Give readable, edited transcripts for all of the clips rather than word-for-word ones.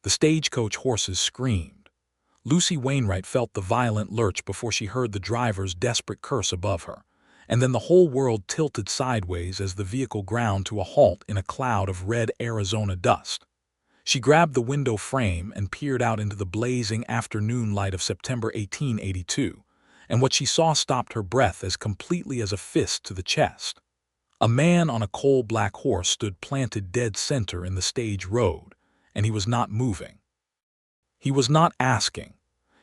The stagecoach horses screamed. Lucy Wainwright felt the violent lurch before she heard the driver's desperate curse above her, and then the whole world tilted sideways as the vehicle ground to a halt in a cloud of red Arizona dust. She grabbed the window frame and peered out into the blazing afternoon light of September 1882, and what she saw stopped her breath as completely as a fist to the chest. A man on a coal-black horse stood planted dead center in the stage road, and he was not moving. He was not asking.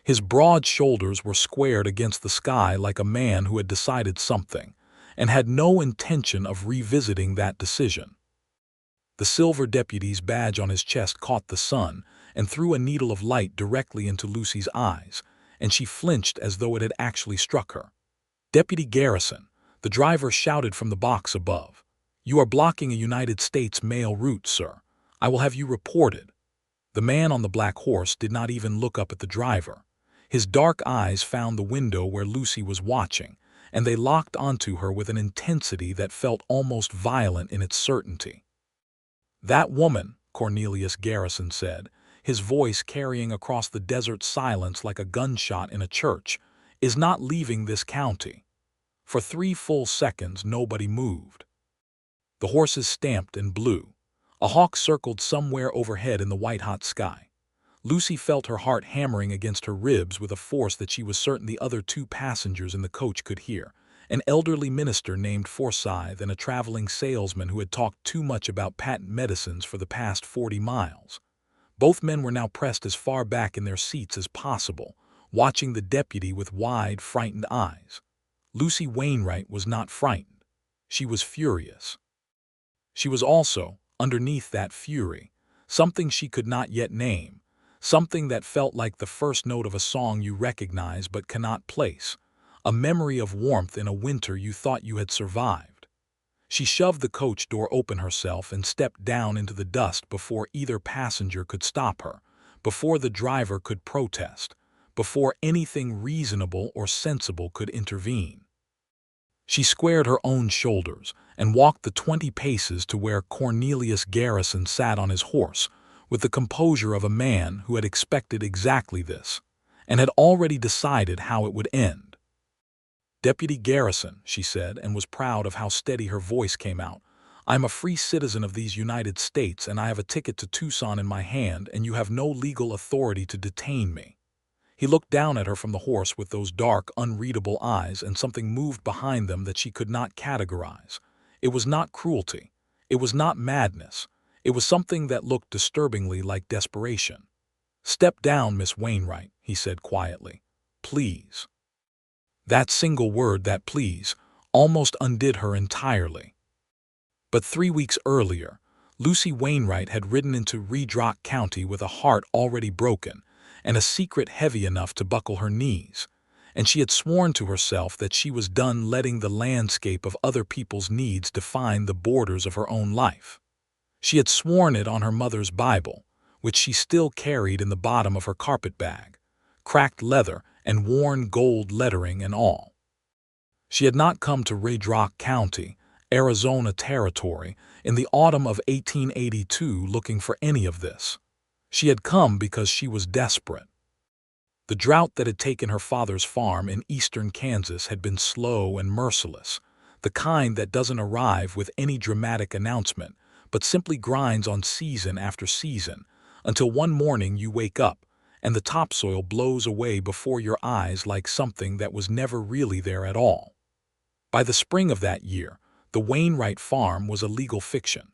His broad shoulders were squared against the sky like a man who had decided something, and had no intention of revisiting that decision. The silver deputy's badge on his chest caught the sun and threw a needle of light directly into Lucy's eyes, and she flinched as though it had actually struck her. "Deputy Garrison," the driver shouted from the box above. "You are blocking a United States mail route, sir. I will have you reported." The man on the black horse did not even look up at the driver. His dark eyes found the window where Lucy was watching, and they locked onto her with an intensity that felt almost violent in its certainty. "That woman," Cornelius Garrison said, his voice carrying across the desert silence like a gunshot in a church, "is not leaving this county." For 3 full seconds nobody moved. The horses stamped and blew. A hawk circled somewhere overhead in the white-hot sky. Lucy felt her heart hammering against her ribs with a force that she was certain the other 2 passengers in the coach could hear, an elderly minister named Forsyth and a traveling salesman who had talked too much about patent medicines for the past 40 miles. Both men were now pressed as far back in their seats as possible, watching the deputy with wide, frightened eyes. Lucy Wainwright was not frightened. She was furious. She was also, underneath that fury, something she could not yet name, something that felt like the first note of a song you recognize but cannot place, a memory of warmth in a winter you thought you had survived. She shoved the coach door open herself and stepped down into the dust before either passenger could stop her, before the driver could protest, before anything reasonable or sensible could intervene. She squared her own shoulders and walked the 20 paces to where Cornelius Garrison sat on his horse, with the composure of a man who had expected exactly this, and had already decided how it would end. "Deputy Garrison," she said, and was proud of how steady her voice came out, "I am a free citizen of these United States, and I have a ticket to Tucson in my hand, and you have no legal authority to detain me." He looked down at her from the horse with those dark, unreadable eyes, and something moved behind them that she could not categorize. It was not cruelty. It was not madness. It was something that looked disturbingly like desperation. "Step down, Miss Wainwright," he said quietly. "Please." That single word, that please, almost undid her entirely. But 3 weeks earlier, Lucy Wainwright had ridden into Redrock County with a heart already broken and a secret heavy enough to buckle her knees, and she had sworn to herself that she was done letting the landscape of other people's needs define the borders of her own life. She had sworn it on her mother's Bible, which she still carried in the bottom of her carpetbag, cracked leather and worn gold lettering and all. She had not come to Redrock County, Arizona Territory, in the autumn of 1882 looking for any of this. She had come because she was desperate. The drought that had taken her father's farm in eastern Kansas had been slow and merciless, the kind that doesn't arrive with any dramatic announcement, but simply grinds on season after season, until one morning you wake up, and the topsoil blows away before your eyes like something that was never really there at all. By the spring of that year, the Wainwright farm was a legal fiction.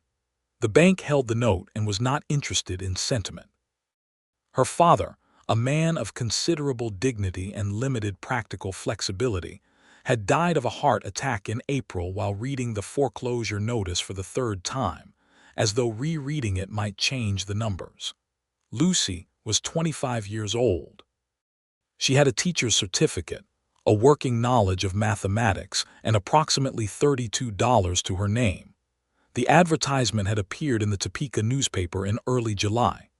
The bank held the note and was not interested in sentiment. Her father, a man of considerable dignity and limited practical flexibility, had died of a heart attack in April while reading the foreclosure notice for the 3rd time, as though rereading it might change the numbers. Lucy was 25 years old. She had a teacher's certificate, a working knowledge of mathematics, and approximately $32 to her name. The advertisement had appeared in the Topeka newspaper in early July.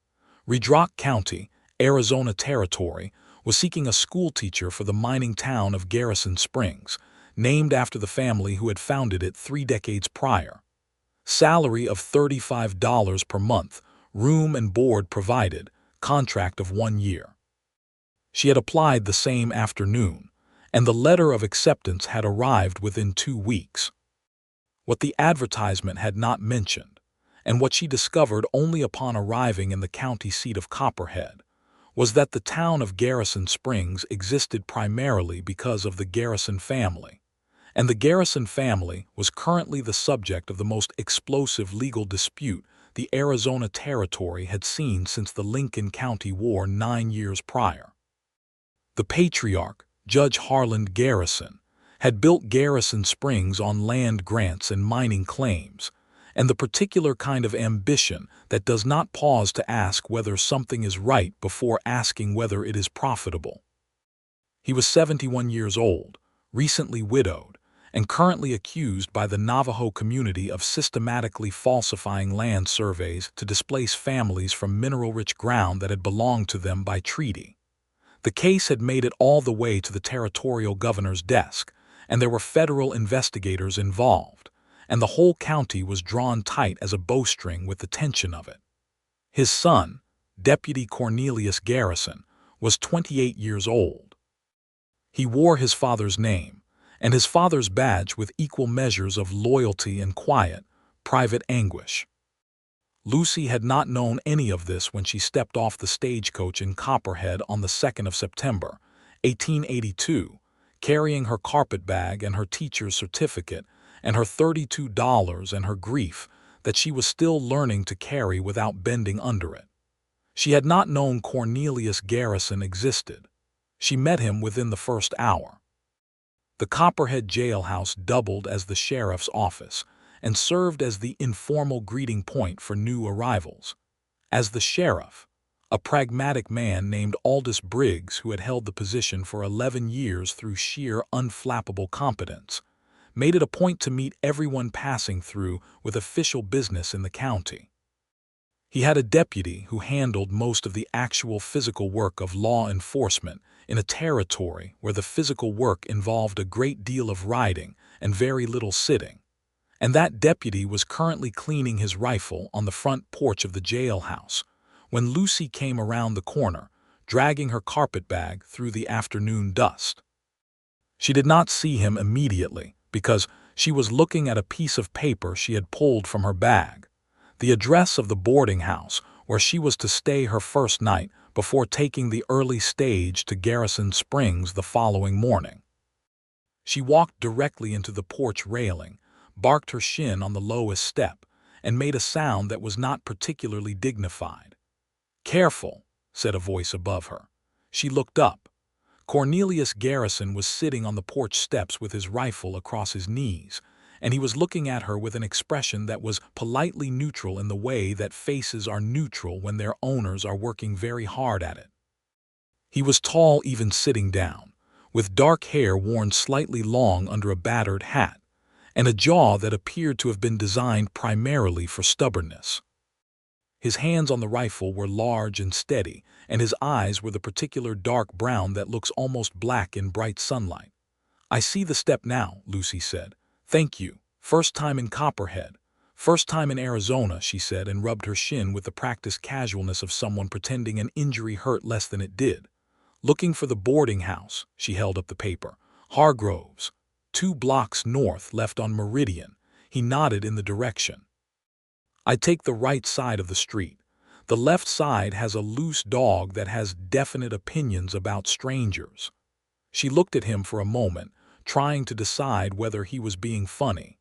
Redrock County, Arizona Territory, was seeking a schoolteacher for the mining town of Garrison Springs, named after the family who had founded it 3 decades prior. Salary of $35 per month, room and board provided, contract of 1 year. She had applied the same afternoon, and the letter of acceptance had arrived within 2 weeks. What the advertisement had not mentioned, and what she discovered only upon arriving in the county seat of Copperhead, was that the town of Garrison Springs existed primarily because of the Garrison family, and the Garrison family was currently the subject of the most explosive legal dispute the Arizona Territory had seen since the Lincoln County War 9 years prior. The patriarch, Judge Harland Garrison, had built Garrison Springs on land grants and mining claims, and the particular kind of ambition that does not pause to ask whether something is right before asking whether it is profitable. He was 71 years old, recently widowed, and currently accused by the Navajo community of systematically falsifying land surveys to displace families from mineral-rich ground that had belonged to them by treaty. The case had made it all the way to the territorial governor's desk, and there were federal investigators involved, and the whole county was drawn tight as a bowstring with the tension of it. His son, Deputy Cornelius Garrison, was 28 years old. He wore his father's name, and his father's badge with equal measures of loyalty and quiet, private anguish. Lucy had not known any of this when she stepped off the stagecoach in Copperhead on the 2nd of September, 1882, carrying her carpetbag and her teacher's certificate and her $32 and her grief that she was still learning to carry without bending under it. She had not known Cornelius Garrison existed. She met him within the first hour. The Copperhead jailhouse doubled as the sheriff's office and served as the informal greeting point for new arrivals. As the sheriff, a pragmatic man named Aldous Briggs, who had held the position for 11 years through sheer unflappable competence, made it a point to meet everyone passing through with official business in the county. He had a deputy who handled most of the actual physical work of law enforcement in a territory where the physical work involved a great deal of riding and very little sitting, and that deputy was currently cleaning his rifle on the front porch of the jailhouse when Lucy came around the corner, dragging her carpetbag through the afternoon dust. She did not see him immediately because she was looking at a piece of paper she had pulled from her bag, the address of the boarding house where she was to stay her first night before taking the early stage to Garrison Springs the following morning. She walked directly into the porch railing, barked her shin on the lowest step, and made a sound that was not particularly dignified. "Careful," said a voice above her. She looked up. Cornelius Garrison was sitting on the porch steps with his rifle across his knees, and he was looking at her with an expression that was politely neutral in the way that faces are neutral when their owners are working very hard at it. He was tall even sitting down, with dark hair worn slightly long under a battered hat, and a jaw that appeared to have been designed primarily for stubbornness. His hands on the rifle were large and steady, and his eyes were the particular dark brown that looks almost black in bright sunlight. "I see the step now," Lucy said. "Thank you. First time in Copperhead. First time in Arizona," she said, and rubbed her shin with the practiced casualness of someone pretending an injury hurt less than it did. "Looking for the boarding house," she held up the paper. "Hargrove's. 2 blocks north, left on Meridian." He nodded in the direction. "I take the right side of the street. The left side has a loose dog that has definite opinions about strangers." She looked at him for a moment, trying to decide whether he was being funny.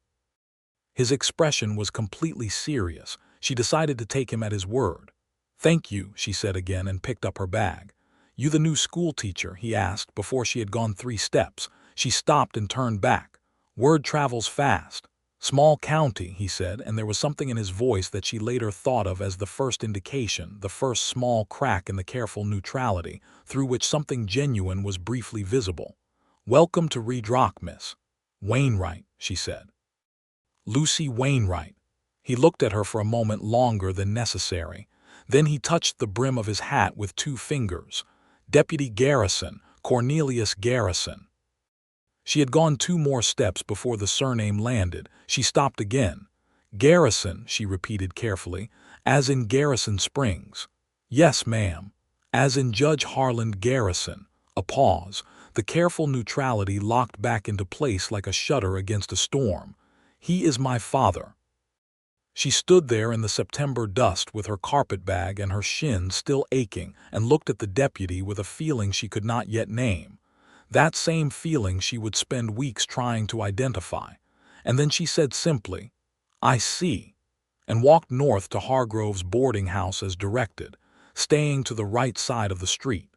His expression was completely serious. She decided to take him at his word. "Thank you," she said again, and picked up her bag. "You the new schoolteacher?" he asked before she had gone 3 steps. She stopped and turned back. "Word travels fast. Small county," he said, and there was something in his voice that she later thought of as the first indication, the first small crack in the careful neutrality, through which something genuine was briefly visible. "Welcome to Redrock, Miss Wainwright," she said. "Lucy Wainwright." He looked at her for a moment longer than necessary. Then he touched the brim of his hat with 2 fingers. "Deputy Garrison, Cornelius Garrison." She had gone 2 more steps before the surname landed. She stopped again. "Garrison," she repeated carefully, "as in Garrison Springs." Yes, ma'am. As in Judge Harland Garrison. A pause. The careful neutrality locked back into place like a shutter against a storm. He is my father. She stood there in the September dust with her carpetbag and her shins still aching and looked at the deputy with a feeling she could not yet name. That same feeling she would spend weeks trying to identify. And then she said simply, "I see," and walked north to Hargrove's boarding house as directed, staying to the right side of the street.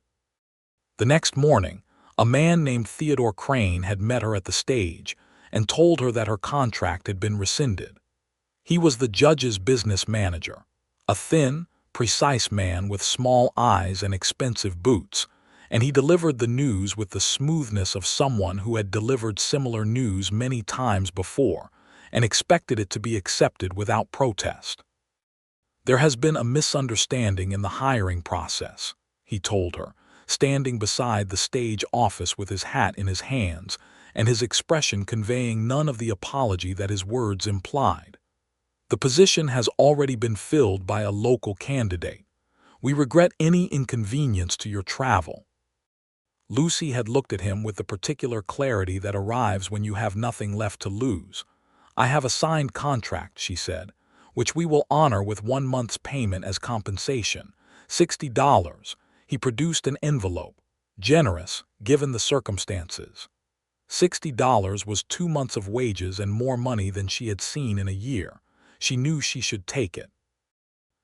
The next morning, a man named Theodore Crane had met her at the stage and told her that her contract had been rescinded. He was the judge's business manager, a thin, precise man with small eyes and expensive boots, and he delivered the news with the smoothness of someone who had delivered similar news many times before and expected it to be accepted without protest. "There has been a misunderstanding in the hiring process," he told her, standing beside the stage office with his hat in his hands and his expression conveying none of the apology that his words implied. "The position has already been filled by a local candidate. We regret any inconvenience to your travel." Lucy had looked at him with the particular clarity that arrives when you have nothing left to lose. "I have a signed contract," she said, "which we will honor with 1 month's payment as compensation, $60. He produced an envelope, generous, given the circumstances. $60 was 2 months of wages and more money than she had seen in a year. She knew she should take it.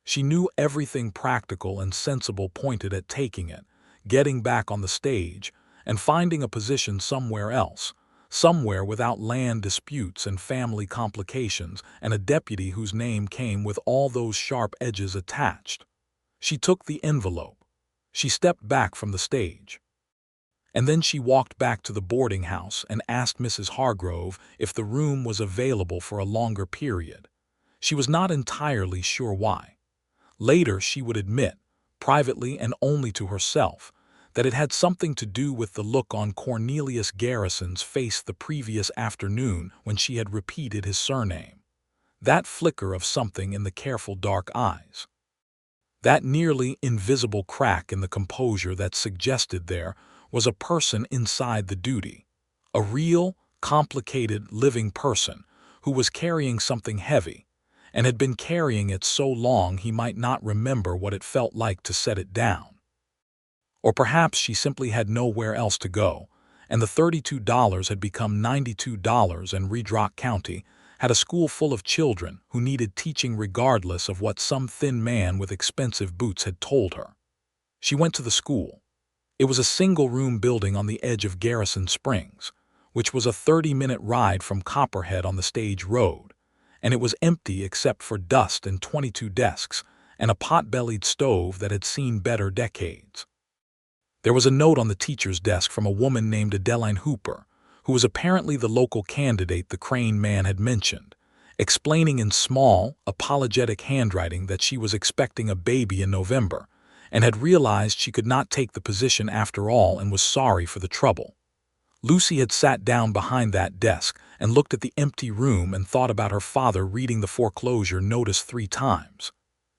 She knew everything practical and sensible pointed at taking it, getting back on the stage, and finding a position somewhere else, somewhere without land disputes and family complications and a deputy whose name came with all those sharp edges attached. She took the envelope. She stepped back from the stage. And then she walked back to the boarding house and asked Mrs. Hargrove if the room was available for a longer period. She was not entirely sure why. Later she would admit, privately and only to herself, that it had something to do with the look on Cornelius Garrison's face the previous afternoon when she had repeated his surname. That flicker of something in the careful dark eyes. That nearly invisible crack in the composure that suggested there was a person inside the duty, a real, complicated, living person who was carrying something heavy, and had been carrying it so long he might not remember what it felt like to set it down. Or perhaps she simply had nowhere else to go, and the $32 had become $92 and Redrock County had a school full of children who needed teaching regardless of what some thin man with expensive boots had told her. She went to the school. It was a single-room building on the edge of Garrison Springs, which was a 30-minute ride from Copperhead on the stage road, and it was empty except for dust and 22 desks and a pot-bellied stove that had seen better decades. There was a note on the teacher's desk from a woman named Adeline Hooper, who was apparently the local candidate the Crane man had mentioned, explaining in small, apologetic handwriting that she was expecting a baby in November and had realized she could not take the position after all and was sorry for the trouble. Lucy had sat down behind that desk and looked at the empty room and thought about her father reading the foreclosure notice 3 times.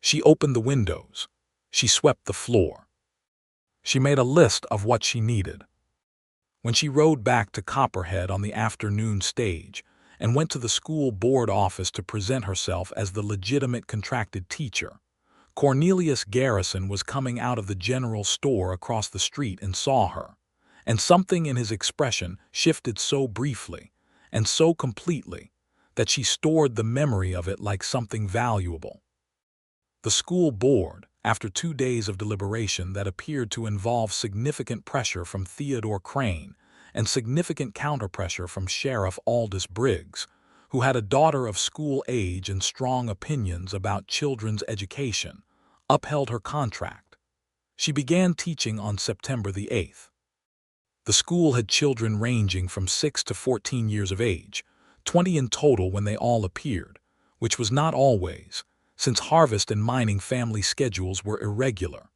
She opened the windows. She swept the floor. She made a list of what she needed. When she rode back to Copperhead on the afternoon stage and went to the school board office to present herself as the legitimate contracted teacher, Cornelius Garrison was coming out of the general store across the street and saw her, and something in his expression shifted so briefly and so completely that she stored the memory of it like something valuable. The school board, after 2 days of deliberation that appeared to involve significant pressure from Theodore Crane and significant counterpressure from Sheriff Aldous Briggs, who had a daughter of school age and strong opinions about children's education, upheld her contract. She began teaching on September the 8th. The school had children ranging from 6 to 14 years of age, 20 in total when they all appeared, which was not always, since harvest and mining family schedules were irregular.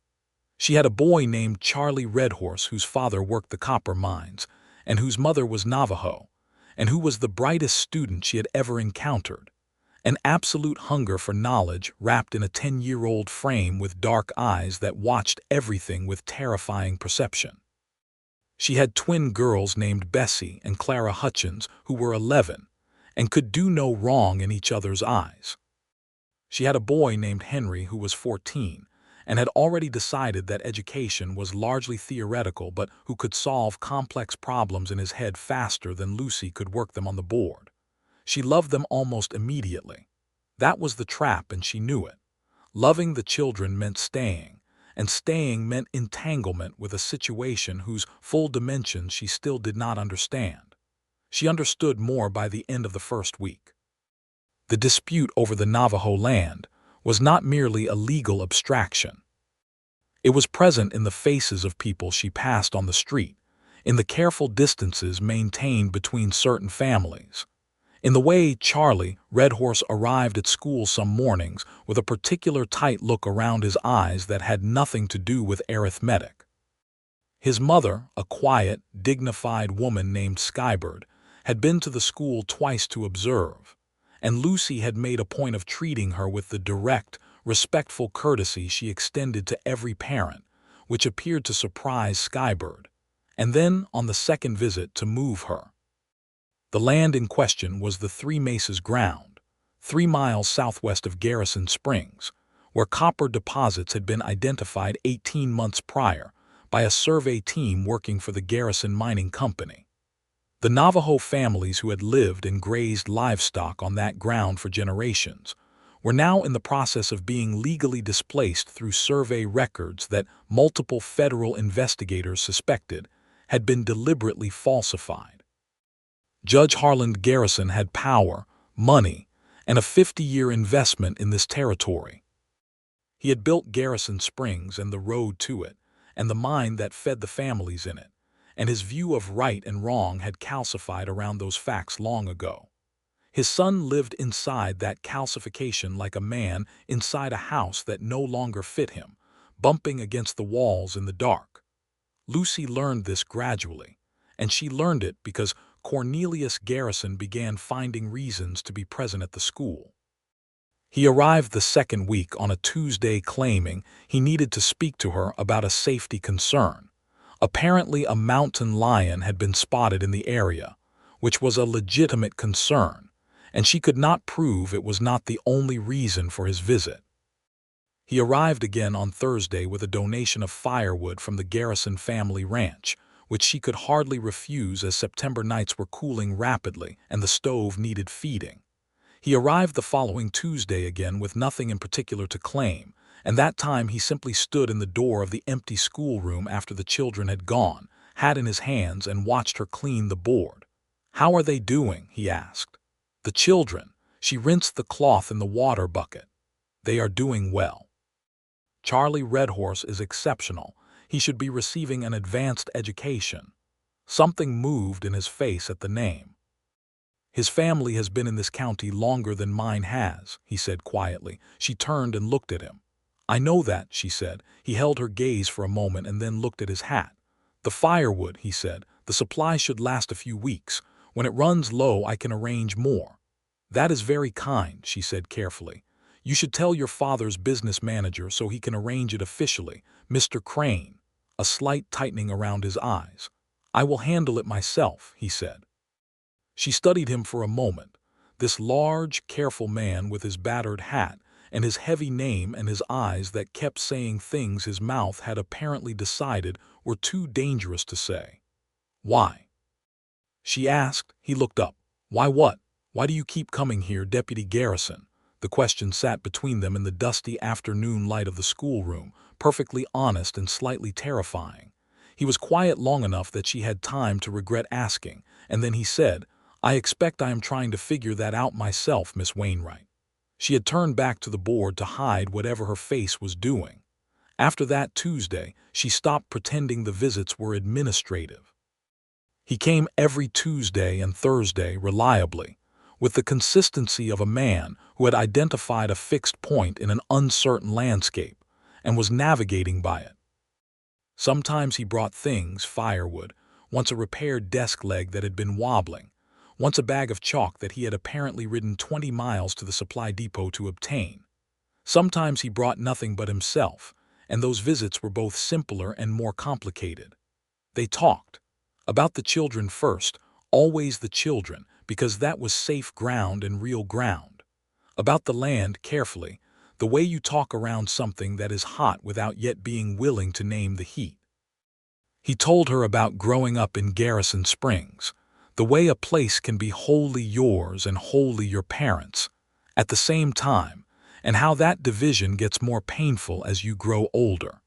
She had a boy named Charlie Redhorse whose father worked the copper mines and whose mother was Navajo, and who was the brightest student she had ever encountered, An absolute hunger for knowledge wrapped in a 10-year-old frame with dark eyes that watched everything with terrifying perception. She had twin girls named Bessie and Clara Hutchins who were 11 and could do no wrong in each other's eyes. She had a boy named Henry who was 14 and had already decided that education was largely theoretical but who could solve complex problems in his head faster than Lucy could work them on the board. She loved them almost immediately. That was the trap, and she knew it. Loving the children meant staying, and staying meant entanglement with a situation whose full dimensions she still did not understand. She understood more by the end of the first week. The dispute over the Navajo land was not merely a legal abstraction. It was present in the faces of people she passed on the street, in the careful distances maintained between certain families, in the way Charlie Redhorse arrived at school some mornings with a particular tight look around his eyes that had nothing to do with arithmetic. His mother, a quiet, dignified woman named Skybird, had been to the school twice to observe, and Lucy had made a point of treating her with the direct, respectful courtesy she extended to every parent, which appeared to surprise Skybird, and then, on the second visit, to move her. The land in question was the Three Mesas ground, 3 miles southwest of Garrison Springs, where copper deposits had been identified 18 months prior by a survey team working for the Garrison Mining Company. The Navajo families who had lived and grazed livestock on that ground for generations were now in the process of being legally displaced through survey records that multiple federal investigators suspected had been deliberately falsified. Judge Harland Garrison had power, money, and a 50-year investment in this territory. He had built Garrison Springs and the road to it, and the mine that fed the families in it, and his view of right and wrong had calcified around those facts long ago. His son lived inside that calcification like a man inside a house that no longer fit him, bumping against the walls in the dark. Lucy learned this gradually, and she learned it because Cornelius Garrison began finding reasons to be present at the school. He arrived the second week on a Tuesday claiming he needed to speak to her about a safety concern. Apparently, a mountain lion had been spotted in the area, which was a legitimate concern, and she could not prove it was not the only reason for his visit. He arrived again on Thursday with a donation of firewood from the Garrison family ranch, which she could hardly refuse as September nights were cooling rapidly and the stove needed feeding. He arrived the following Tuesday again with nothing in particular to claim, and that time he simply stood in the door of the empty schoolroom after the children had gone, hat in his hands, and watched her clean the board. "How are they doing?" he asked. "The children." She rinsed the cloth in the water bucket. "They are doing well. Charlie Redhorse is exceptional. He should be receiving an advanced education." Something moved in his face at the name. "His family has been in this county longer than mine has," he said quietly. She turned and looked at him. "I know that," she said. He held her gaze for a moment and then looked at his hat. "The firewood," he said. "The supply should last a few weeks. When it runs low, I can arrange more." "That is very kind," she said carefully. "You should tell your father's business manager so he can arrange it officially, Mr. Crane." A slight tightening around his eyes. "I will handle it myself," he said. She studied him for a moment, this large, careful man with his battered hat and his heavy name and his eyes that kept saying things his mouth had apparently decided were too dangerous to say. "Why?" she asked. He looked up. "Why what? Why do you keep coming here, Deputy Garrison?" The question sat between them in the dusty afternoon light of the schoolroom, perfectly honest and slightly terrifying. He was quiet long enough that she had time to regret asking, and then he said, "I expect I am trying to figure that out myself, Miss Wainwright." She had turned back to the board to hide whatever her face was doing. After that Tuesday, she stopped pretending the visits were administrative. He came every Tuesday and Thursday reliably, with the consistency of a man who had identified a fixed point in an uncertain landscape and was navigating by it. Sometimes he brought things, firewood, once a repaired desk leg that had been wobbling, once a bag of chalk that he had apparently ridden 20 miles to the supply depot to obtain. Sometimes he brought nothing but himself, and those visits were both simpler and more complicated. They talked. About the children first, always the children, because that was safe ground and real ground. About the land carefully, the way you talk around something that is hot without yet being willing to name the heat. He told her about growing up in Garrison Springs, the way a place can be wholly yours and wholly your parents' at the same time, and how that division gets more painful as you grow older.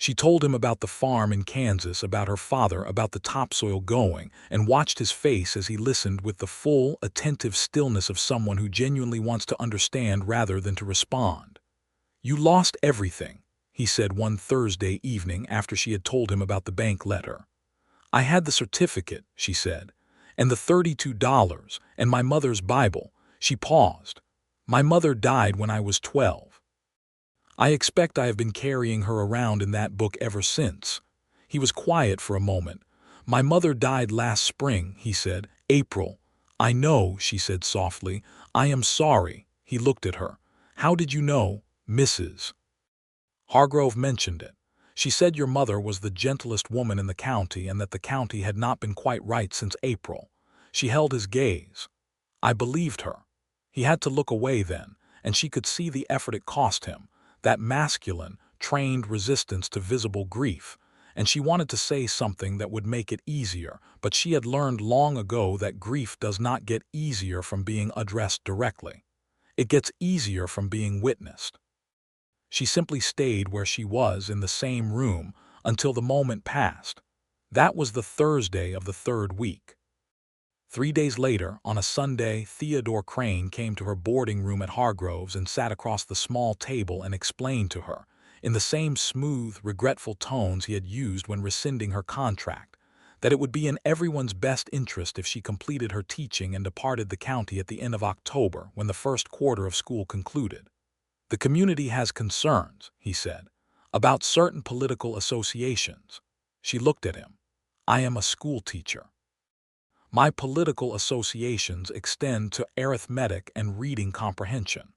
She told him about the farm in Kansas, about her father, about the topsoil going, and watched his face as he listened with the full, attentive stillness of someone who genuinely wants to understand rather than to respond. "You lost everything," he said one Thursday evening after she had told him about the bank letter. "I had the certificate," she said, "and the $32, and my mother's Bible." She paused. "My mother died when I was 12. I expect I have been carrying her around in that book ever since." He was quiet for a moment. "My mother died last spring," he said. "April." "I know," she said softly. "I am sorry." He looked at her. "How did you know, Mrs. Hargrove mentioned it? She said your mother was the gentlest woman in the county and that the county had not been quite right since April." She held his gaze. I believed her. He had to look away then, and she could see the effort it cost him, that masculine, trained resistance to visible grief, and she wanted to say something that would make it easier, but she had learned long ago that grief does not get easier from being addressed directly. It gets easier from being witnessed. She simply stayed where she was in the same room until the moment passed. That was the Thursday of the third week. 3 days later, on a Sunday, Theodore Crane came to her boarding room at Hargrove's and sat across the small table and explained to her, in the same smooth, regretful tones he had used when rescinding her contract, that it would be in everyone's best interest if she completed her teaching and departed the county at the end of October when the first quarter of school concluded. "The community has concerns," he said, "about certain political associations." She looked at him. "I am a schoolteacher. My political associations extend to arithmetic and reading comprehension.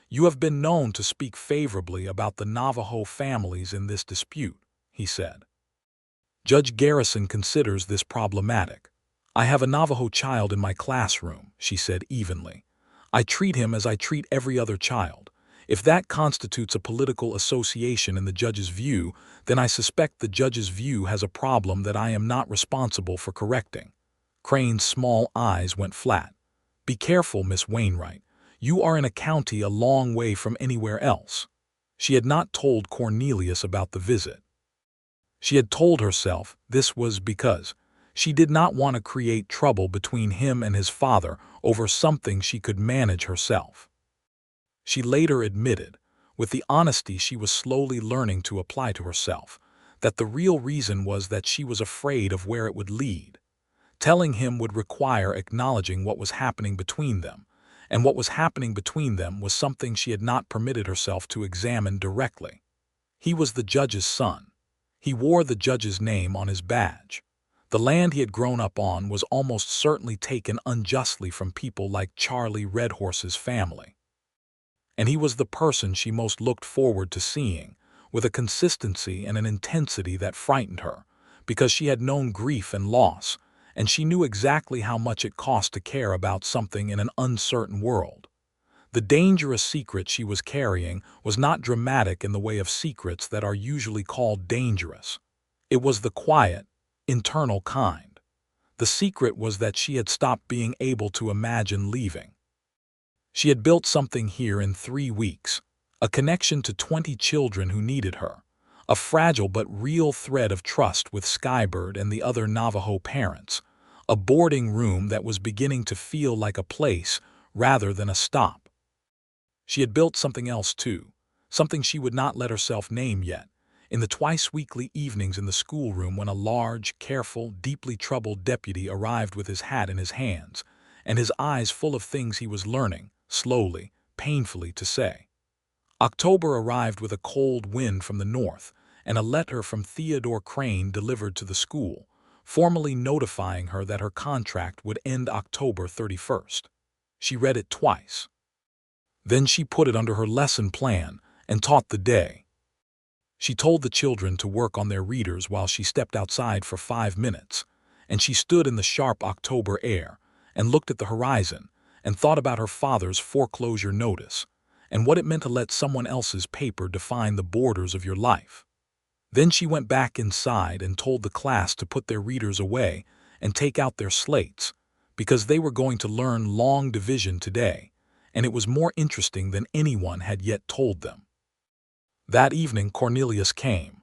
You have been known to speak favorably about the Navajo families in this dispute," he said. "Judge Garrison considers this problematic. I have a Navajo child in my classroom," she said evenly. "I treat him as I treat every other child. If that constitutes a political association in the judge's view, then I suspect the judge's view has a problem that I am not responsible for correcting." Crane's small eyes went flat. "Be careful, Miss Wainwright. You are in a county a long way from anywhere else." She had not told Cornelius about the visit. She had told herself this was because she did not want to create trouble between him and his father over something she could manage herself. She later admitted, with the honesty she was slowly learning to apply to herself, that the real reason was that she was afraid of where it would lead. Telling him would require acknowledging what was happening between them, and what was happening between them was something she had not permitted herself to examine directly. He was the judge's son. He wore the judge's name on his badge. The land he had grown up on was almost certainly taken unjustly from people like Charlie Redhorse's family. And he was the person she most looked forward to seeing, with a consistency and an intensity that frightened her, because she had known grief and loss, and she knew exactly how much it cost to care about something in an uncertain world. The dangerous secret she was carrying was not dramatic in the way of secrets that are usually called dangerous. It was the quiet, internal kind. The secret was that she had stopped being able to imagine leaving. She had built something here in 3 weeks, a connection to 20 children who needed her, a fragile but real thread of trust with Skybird and the other Navajo parents, a boarding room that was beginning to feel like a place rather than a stop. She had built something else too, something she would not let herself name yet, in the twice-weekly evenings in the schoolroom when a large, careful, deeply troubled deputy arrived with his hat in his hands, and his eyes full of things he was learning, slowly, painfully to say. October arrived with a cold wind from the north, and a letter from Theodore Crane delivered to the school, formally notifying her that her contract would end October 31st. She read it twice. Then she put it under her lesson plan and taught the day. She told the children to work on their readers while she stepped outside for 5 minutes, and she stood in the sharp October air and looked at the horizon and thought about her father's foreclosure notice and what it meant to let someone else's paper define the borders of your life. Then she went back inside and told the class to put their readers away and take out their slates, because they were going to learn long division today, and it was more interesting than anyone had yet told them. That evening Cornelius came.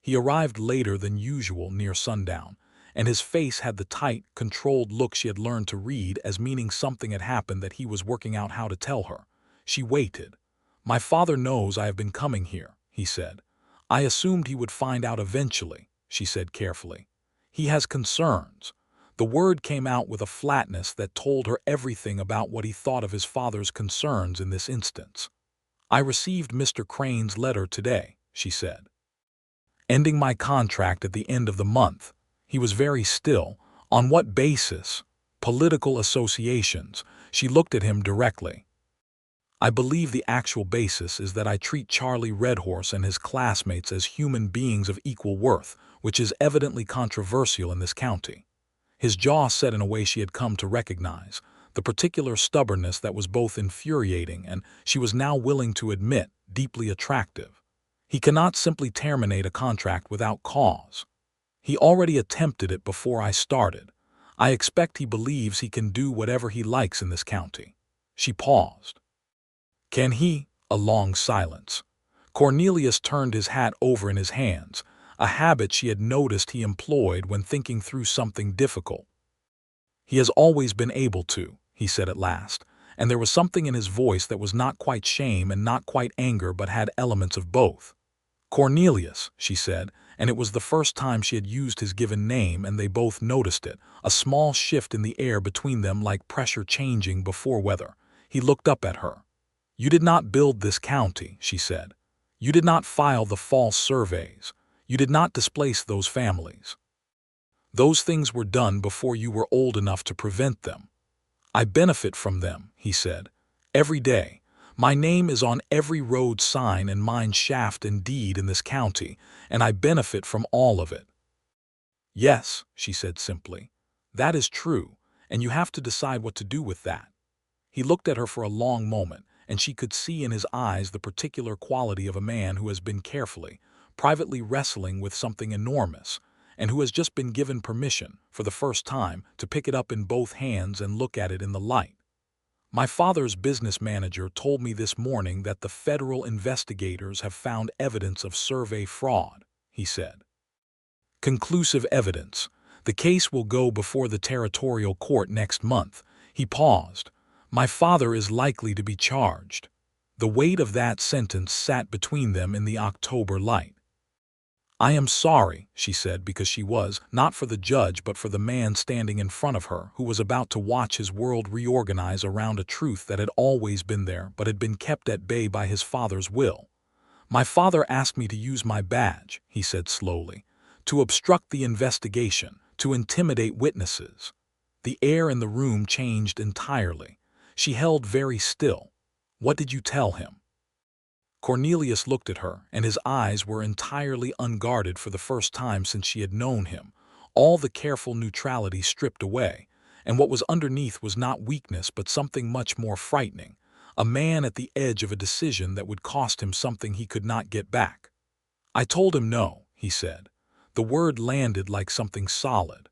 He arrived later than usual near sundown, and his face had the tight, controlled look she had learned to read as meaning something had happened that he was working out how to tell her. She waited. "My father knows I have been coming here," he said. "I assumed he would find out eventually," she said carefully. "He has concerns." The word came out with a flatness that told her everything about what he thought of his father's concerns in this instance. "I received Mr. Crane's letter today," she said. "Ending my contract at the end of the month." He was very still. "On what basis?" "Political associations." She looked at him directly. "I believe the actual basis is that I treat Charlie Redhorse and his classmates as human beings of equal worth, which is evidently controversial in this county." His jaw set in a way she had come to recognize, the particular stubbornness that was both infuriating and, she was now willing to admit, deeply attractive. "He cannot simply terminate a contract without cause. He already attempted it before I started. I expect he believes he can do whatever he likes in this county." She paused. "Can he?" A long silence. Cornelius turned his hat over in his hands, a habit she had noticed he employed when thinking through something difficult. "He has always been able to," he said at last, and there was something in his voice that was not quite shame and not quite anger but had elements of both. "Cornelius," she said, and it was the first time she had used his given name, and they both noticed it, a small shift in the air between them like pressure changing before weather. He looked up at her. "You did not build this county," she said. "You did not file the false surveys. You did not displace those families. Those things were done before you were old enough to prevent them. I benefit from them," he said, "every day. My name is on every road sign and mine shaft and deed in this county, and I benefit from all of it." "Yes," she said simply, "that is true, and you have to decide what to do with that." He looked at her for a long moment, and she could see in his eyes the particular quality of a man who has been carefully, privately wrestling with something enormous, and who has just been given permission, for the first time, to pick it up in both hands and look at it in the light. "My father's business manager told me this morning that the federal investigators have found evidence of survey fraud," he said. "Conclusive evidence. The case will go before the territorial court next month." He paused. "My father is likely to be charged." The weight of that sentence sat between them in the October light. "I am sorry," she said, because she was, not for the judge but for the man standing in front of her who was about to watch his world reorganize around a truth that had always been there but had been kept at bay by his father's will. "My father asked me to use my badge," he said slowly, "to obstruct the investigation, to intimidate witnesses." The air in the room changed entirely. She held very still. "What did you tell him?" Cornelius looked at her, and his eyes were entirely unguarded for the first time since she had known him, all the careful neutrality stripped away, and what was underneath was not weakness but something much more frightening, a man at the edge of a decision that would cost him something he could not get back. "I told him no," he said. The word landed like something solid.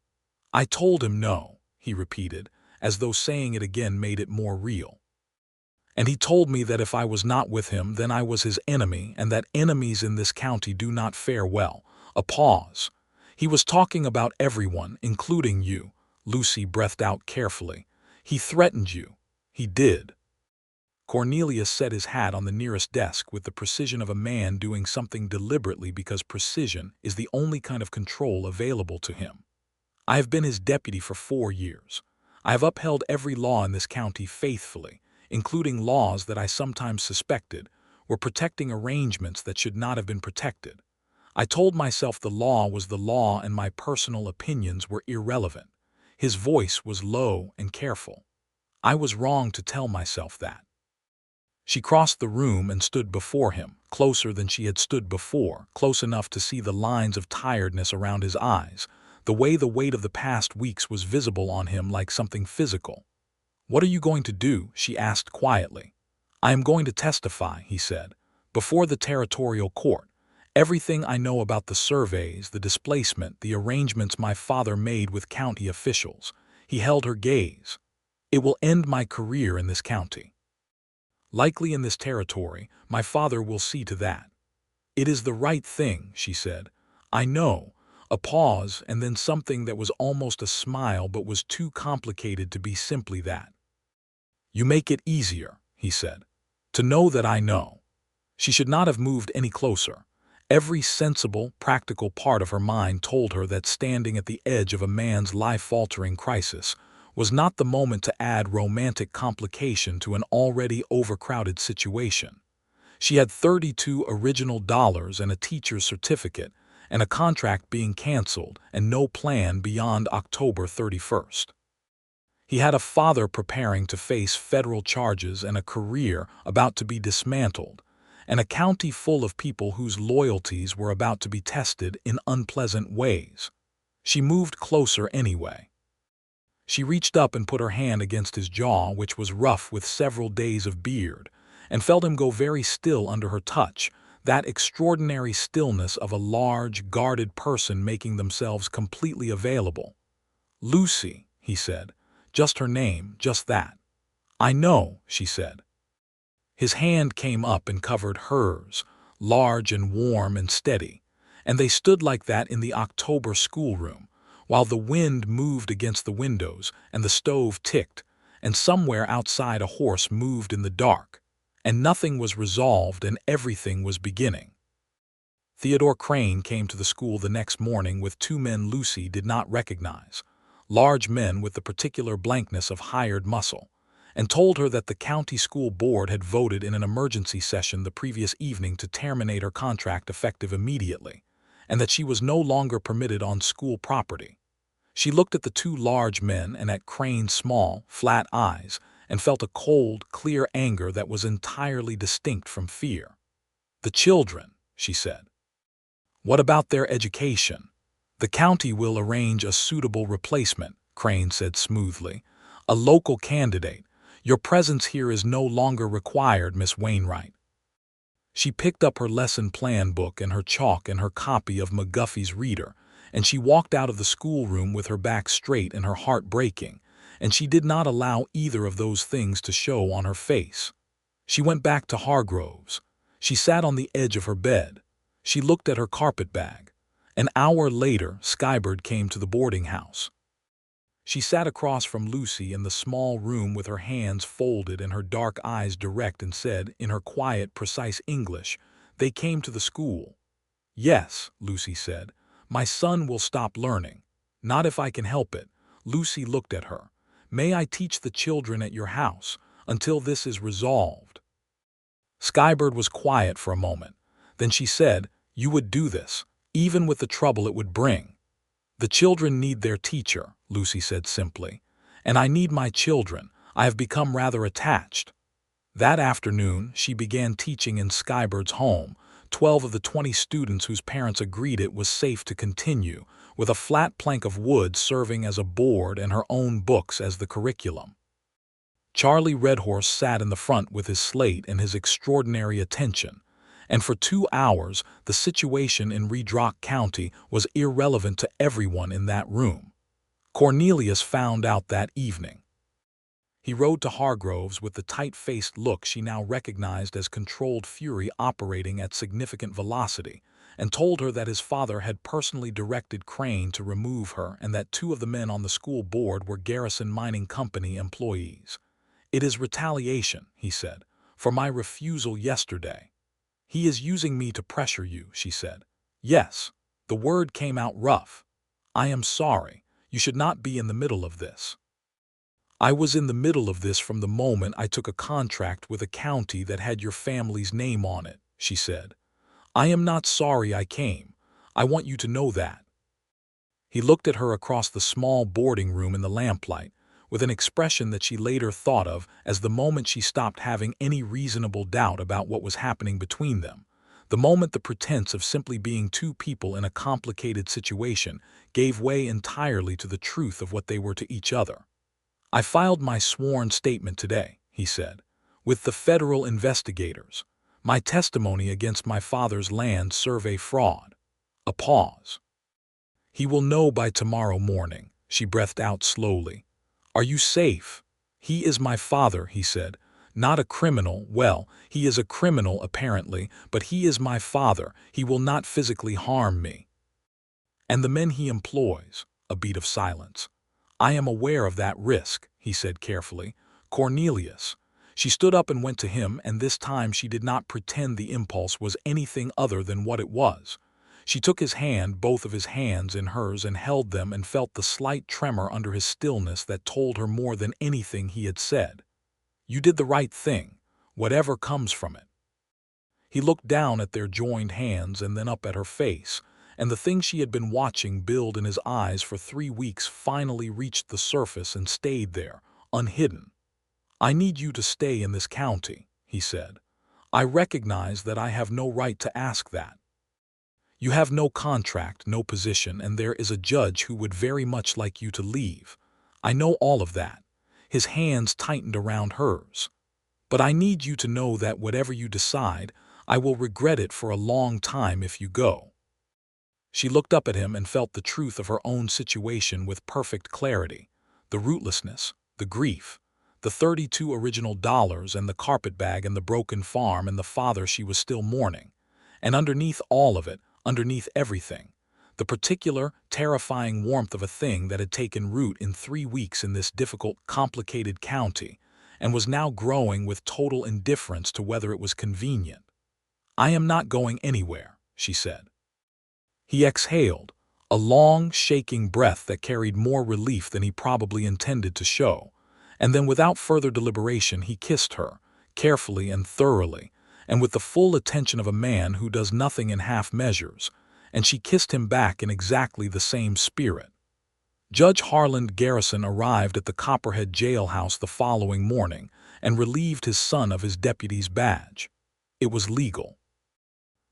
"I told him no," he repeated, as though saying it again made it more real. "And he told me that if I was not with him, then I was his enemy, and that enemies in this county do not fare well." A pause. "He was talking about everyone, including you," Lucy breathed out carefully. "He threatened you." "He did." Cornelius set his hat on the nearest desk with the precision of a man doing something deliberately because precision is the only kind of control available to him. "I have been his deputy for 4 years. I have upheld every law in this county faithfully, including laws that I sometimes suspected were protecting arrangements that should not have been protected. I told myself the law was the law and my personal opinions were irrelevant. His voice was low and careful. I was wrong to tell myself that. She crossed the room and stood before him, closer than she had stood before, close enough to see the lines of tiredness around his eyes, the way the weight of the past weeks was visible on him like something physical. "What are you going to do?" she asked quietly. "I am going to testify," he said, "before the territorial court. Everything I know about the surveys, the displacement, the arrangements my father made with county officials." He held her gaze. "It will end my career in this county. Likely in this territory, my father will see to that." "It is the right thing," she said. "I know." A pause, and then something that was almost a smile but was too complicated to be simply that. "You make it easier," he said, "to know that I know." She should not have moved any closer. Every sensible, practical part of her mind told her that standing at the edge of a man's life-altering crisis was not the moment to add romantic complication to an already overcrowded situation. She had $32 original and a teacher's certificate, and a contract being canceled, and no plan beyond October 31st. He had a father preparing to face federal charges and a career about to be dismantled, and a county full of people whose loyalties were about to be tested in unpleasant ways. She moved closer anyway. She reached up and put her hand against his jaw, which was rough with several days of beard, and felt him go very still under her touch, that extraordinary stillness of a large, guarded person making themselves completely available. "Lucy," he said. Just her name, just that. "I know," she said. His hand came up and covered hers, large and warm and steady, and they stood like that in the October schoolroom, while the wind moved against the windows and the stove ticked, and somewhere outside a horse moved in the dark, and nothing was resolved and everything was beginning. Theodore Crane came to the school the next morning with two men Lucy did not recognize, large men with the particular blankness of hired muscle, and told her that the county school board had voted in an emergency session the previous evening to terminate her contract effective immediately, and that she was no longer permitted on school property. She looked at the two large men and at Crane's small, flat eyes, and felt a cold, clear anger that was entirely distinct from fear. "The children," she said. "What about their education?" "The county will arrange a suitable replacement," Crane said smoothly. "A local candidate. Your presence here is no longer required, Miss Wainwright." She picked up her lesson plan book and her chalk and her copy of McGuffey's Reader, and she walked out of the schoolroom with her back straight and her heart breaking, and she did not allow either of those things to show on her face. She went back to Hargrove's. She sat on the edge of her bed. She looked at her carpetbag. An hour later, Skybird came to the boarding house. She sat across from Lucy in the small room with her hands folded and her dark eyes direct and said, in her quiet, precise English, "They came to the school." "Yes," Lucy said. "My son will stop learning. Not if I can help it." Lucy looked at her. "May I teach the children at your house until this is resolved?" Skybird was quiet for a moment. Then she said, "You would do this, even with the trouble it would bring." "The children need their teacher," Lucy said simply. "And I need my children. I have become rather attached." That afternoon, she began teaching in Skybird's home, 12 of the 20 students whose parents agreed it was safe to continue, with a flat plank of wood serving as a board and her own books as the curriculum. Charlie Redhorse sat in the front with his slate and his extraordinary attention, and for 2 hours the situation in Redrock County was irrelevant to everyone in that room. Cornelius found out that evening. He rode to Hargrove's with the tight-faced look she now recognized as controlled fury operating at significant velocity, and told her that his father had personally directed Crane to remove her and that 2 of the men on the school board were Garrison Mining Company employees. "It is retaliation," he said, "for my refusal yesterday." "He is using me to pressure you," she said. "Yes." The word came out rough. "I am sorry. You should not be in the middle of this." "I was in the middle of this from the moment I took a contract with a county that had your family's name on it," she said. "I am not sorry I came. I want you to know that." He looked at her across the small boarding room in the lamplight, with an expression that she later thought of as the moment she stopped having any reasonable doubt about what was happening between them, the moment the pretense of simply being two people in a complicated situation gave way entirely to the truth of what they were to each other. "I filed my sworn statement today," he said, "with the federal investigators. My testimony against my father's land survey fraud." A pause. "He will know by tomorrow morning," she breathed out slowly. "Are you safe?" "He is my father," he said. "Not a criminal. Well, he is a criminal apparently, but he is my father. He will not physically harm me." "And the men he employs?" A beat of silence. "I am aware of that risk," he said carefully. "Cornelius." She stood up and went to him, and this time she did not pretend the impulse was anything other than what it was. She took his hand, both of his hands in hers, and held them, and felt the slight tremor under his stillness that told her more than anything he had said. "You did the right thing, whatever comes from it." He looked down at their joined hands and then up at her face, and the thing she had been watching build in his eyes for 3 weeks finally reached the surface and stayed there, unhidden. "I need you to stay in this county," he said. "I recognize that I have no right to ask that. You have no contract, no position, and there is a judge who would very much like you to leave. I know all of that." His hands tightened around hers. "But I need you to know that whatever you decide, I will regret it for a long time if you go." She looked up at him and felt the truth of her own situation with perfect clarity. The rootlessness, the grief, the 32 original dollars and the carpetbag and the broken farm and the father she was still mourning. And underneath all of it, underneath everything, the particular, terrifying warmth of a thing that had taken root in 3 weeks in this difficult, complicated county, and was now growing with total indifference to whether it was convenient. "I am not going anywhere," she said. He exhaled, a long, shaking breath that carried more relief than he probably intended to show, and then without further deliberation he kissed her, carefully and thoroughly, and with the full attention of a man who does nothing in half measures, and she kissed him back in exactly the same spirit. Judge Harland Garrison arrived at the Copperhead jailhouse the following morning and relieved his son of his deputy's badge. It was legal.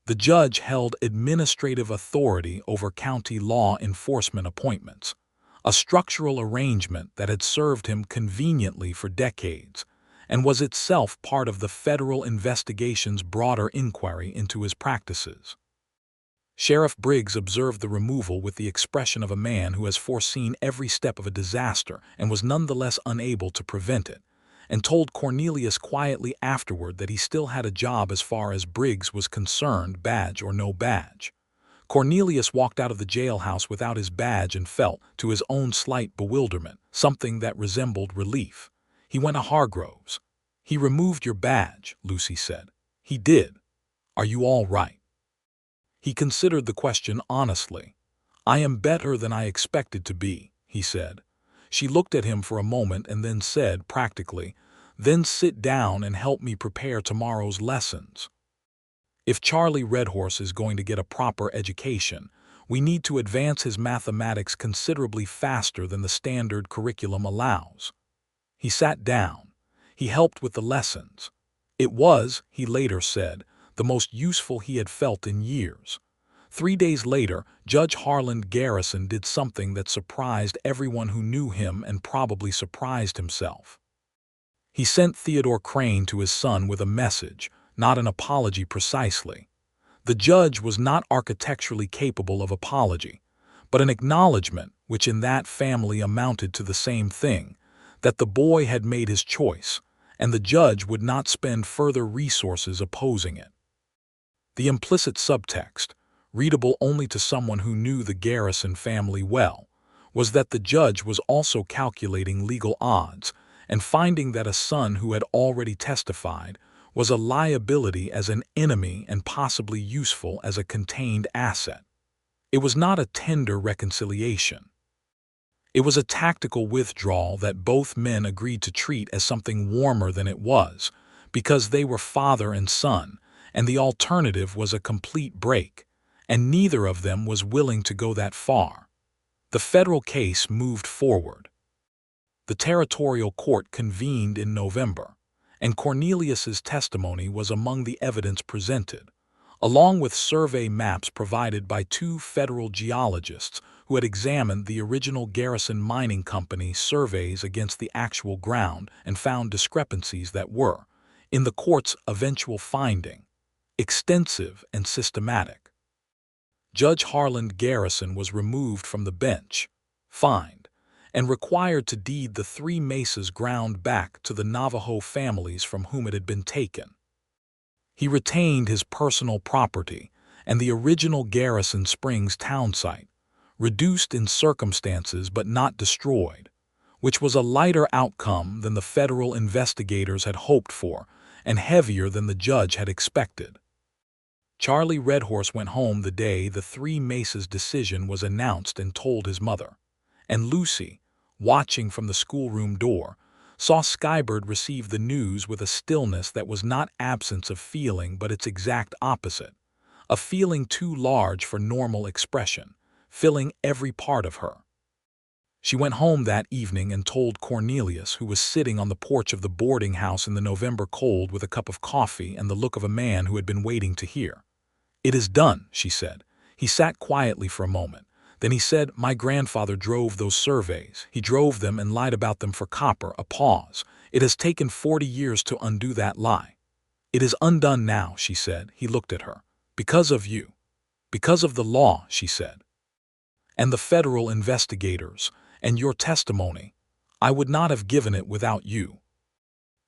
The judge held administrative authority over county law enforcement appointments, a structural arrangement that had served him conveniently for decades, and was itself part of the federal investigation's broader inquiry into his practices. Sheriff Briggs observed the removal with the expression of a man who has foreseen every step of a disaster and was nonetheless unable to prevent it, and told Cornelius quietly afterward that he still had a job as far as Briggs was concerned, badge or no badge. Cornelius walked out of the jailhouse without his badge and felt, to his own slight bewilderment, something that resembled relief. He went to Hargroves. "He removed your badge," Lucy said. "He did. Are you all right?" He considered the question honestly. "I am better than I expected to be," he said. She looked at him for a moment and then said, practically, "Then sit down and help me prepare tomorrow's lessons. If Charlie Redhorse is going to get a proper education, we need to advance his mathematics considerably faster than the standard curriculum allows." He sat down. He helped with the lessons. It was, he later said, the most useful he had felt in years. 3 days later, Judge Harland Garrison did something that surprised everyone who knew him and probably surprised himself. He sent Theodore Crane to his son with a message, not an apology precisely. The judge was not architecturally capable of apology, but an acknowledgement, which in that family amounted to the same thing, that the boy had made his choice, and the judge would not spend further resources opposing it. The implicit subtext, readable only to someone who knew the Garrison family well, was that the judge was also calculating legal odds and finding that a son who had already testified was a liability as an enemy and possibly useful as a contained asset. It was not a tender reconciliation. It was a tactical withdrawal that both men agreed to treat as something warmer than it was, because they were father and son, and the alternative was a complete break, and neither of them was willing to go that far. The federal case moved forward. The territorial court convened in November, and Cornelius's testimony was among the evidence presented, along with survey maps provided by two federal geologists who had examined the original Garrison Mining Company surveys against the actual ground and found discrepancies that were, in the court's eventual finding, extensive and systematic. Judge Harland Garrison was removed from the bench, fined, and required to deed the 3 mesas ground back to the Navajo families from whom it had been taken. He retained his personal property and the original Garrison Springs town site, reduced in circumstances but not destroyed, which was a lighter outcome than the federal investigators had hoped for and heavier than the judge had expected. Charlie Redhorse went home the day the 3 mesas decision was announced and told his mother, and Lucy, watching from the schoolroom door, saw Skybird receive the news with a stillness that was not absence of feeling but its exact opposite, a feeling too large for normal expression, filling every part of her. She went home that evening and told Cornelius, who was sitting on the porch of the boarding house in the November cold with a cup of coffee and the look of a man who had been waiting to hear. "It is done," she said. He sat quietly for a moment. Then he said, "My grandfather drove those surveys. He drove them and lied about them for copper." A pause. "It has taken 40 years to undo that lie." "It is undone now," she said. He looked at her. "Because of you." "Because of the law," she said. "And the federal investigators, and your testimony. I would not have given it without you."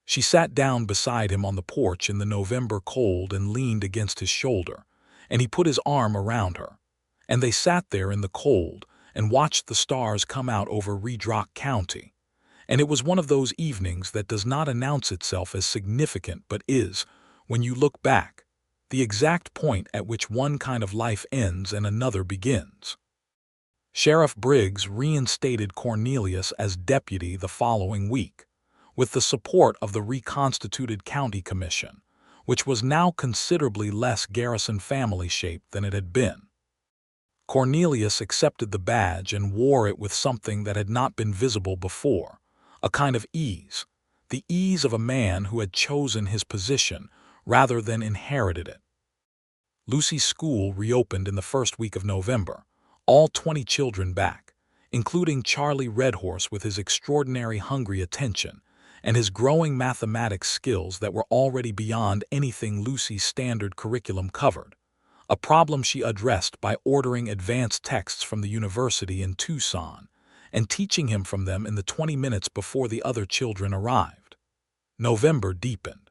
She sat down beside him on the porch in the November cold and leaned against his shoulder, and he put his arm around her. And they sat there in the cold and watched the stars come out over Redrock County. And it was one of those evenings that does not announce itself as significant but is, when you look back, the exact point at which one kind of life ends and another begins. Sheriff Briggs reinstated Cornelius as deputy the following week, with the support of the reconstituted county commission, which was now considerably less Garrison family-shaped than it had been. Cornelius accepted the badge and wore it with something that had not been visible before, a kind of ease, the ease of a man who had chosen his position rather than inherited it. Lucy's school reopened in the first week of November, all 20 children back, including Charlie Redhorse with his extraordinary hungry attention and his growing mathematics skills that were already beyond anything Lucy's standard curriculum covered, a problem she addressed by ordering advanced texts from the university in Tucson and teaching him from them in the 20 minutes before the other children arrived. November deepened.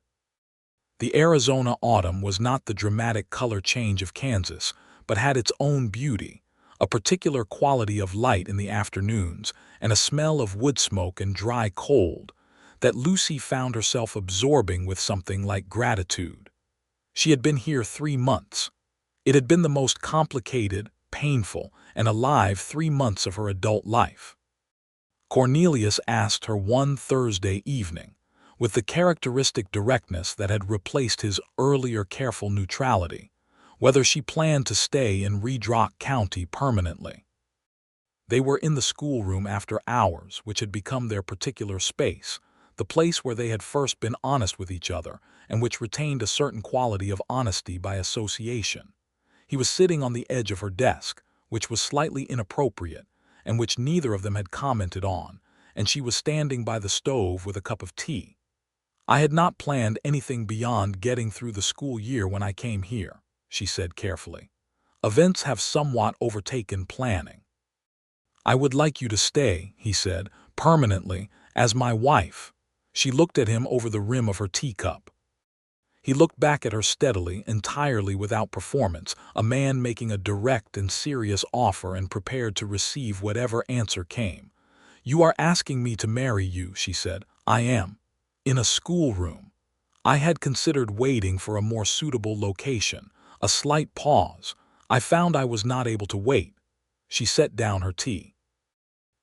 The Arizona autumn was not the dramatic color change of Kansas, but had its own beauty, a particular quality of light in the afternoons and a smell of wood smoke and dry cold that Lucy found herself absorbing with something like gratitude. She had been here 3 months. It had been the most complicated, painful, and alive 3 months of her adult life. Cornelius asked her one Thursday evening, with the characteristic directness that had replaced his earlier careful neutrality, whether she planned to stay in Redrock County permanently. They were in the schoolroom after hours, which had become their particular space, the place where they had first been honest with each other and which retained a certain quality of honesty by association. He was sitting on the edge of her desk, which was slightly inappropriate and which neither of them had commented on, and she was standing by the stove with a cup of tea. "I had not planned anything beyond getting through the school year when I came here," she said carefully. "Events have somewhat overtaken planning." "I would like you to stay," he said, "permanently, as my wife." She looked at him over the rim of her teacup. He looked back at her steadily, entirely without performance, a man making a direct and serious offer and prepared to receive whatever answer came. "You are asking me to marry you," she said. "I am. In a schoolroom. I had considered waiting for a more suitable location." A slight pause. "I found I was not able to wait." She set down her tea.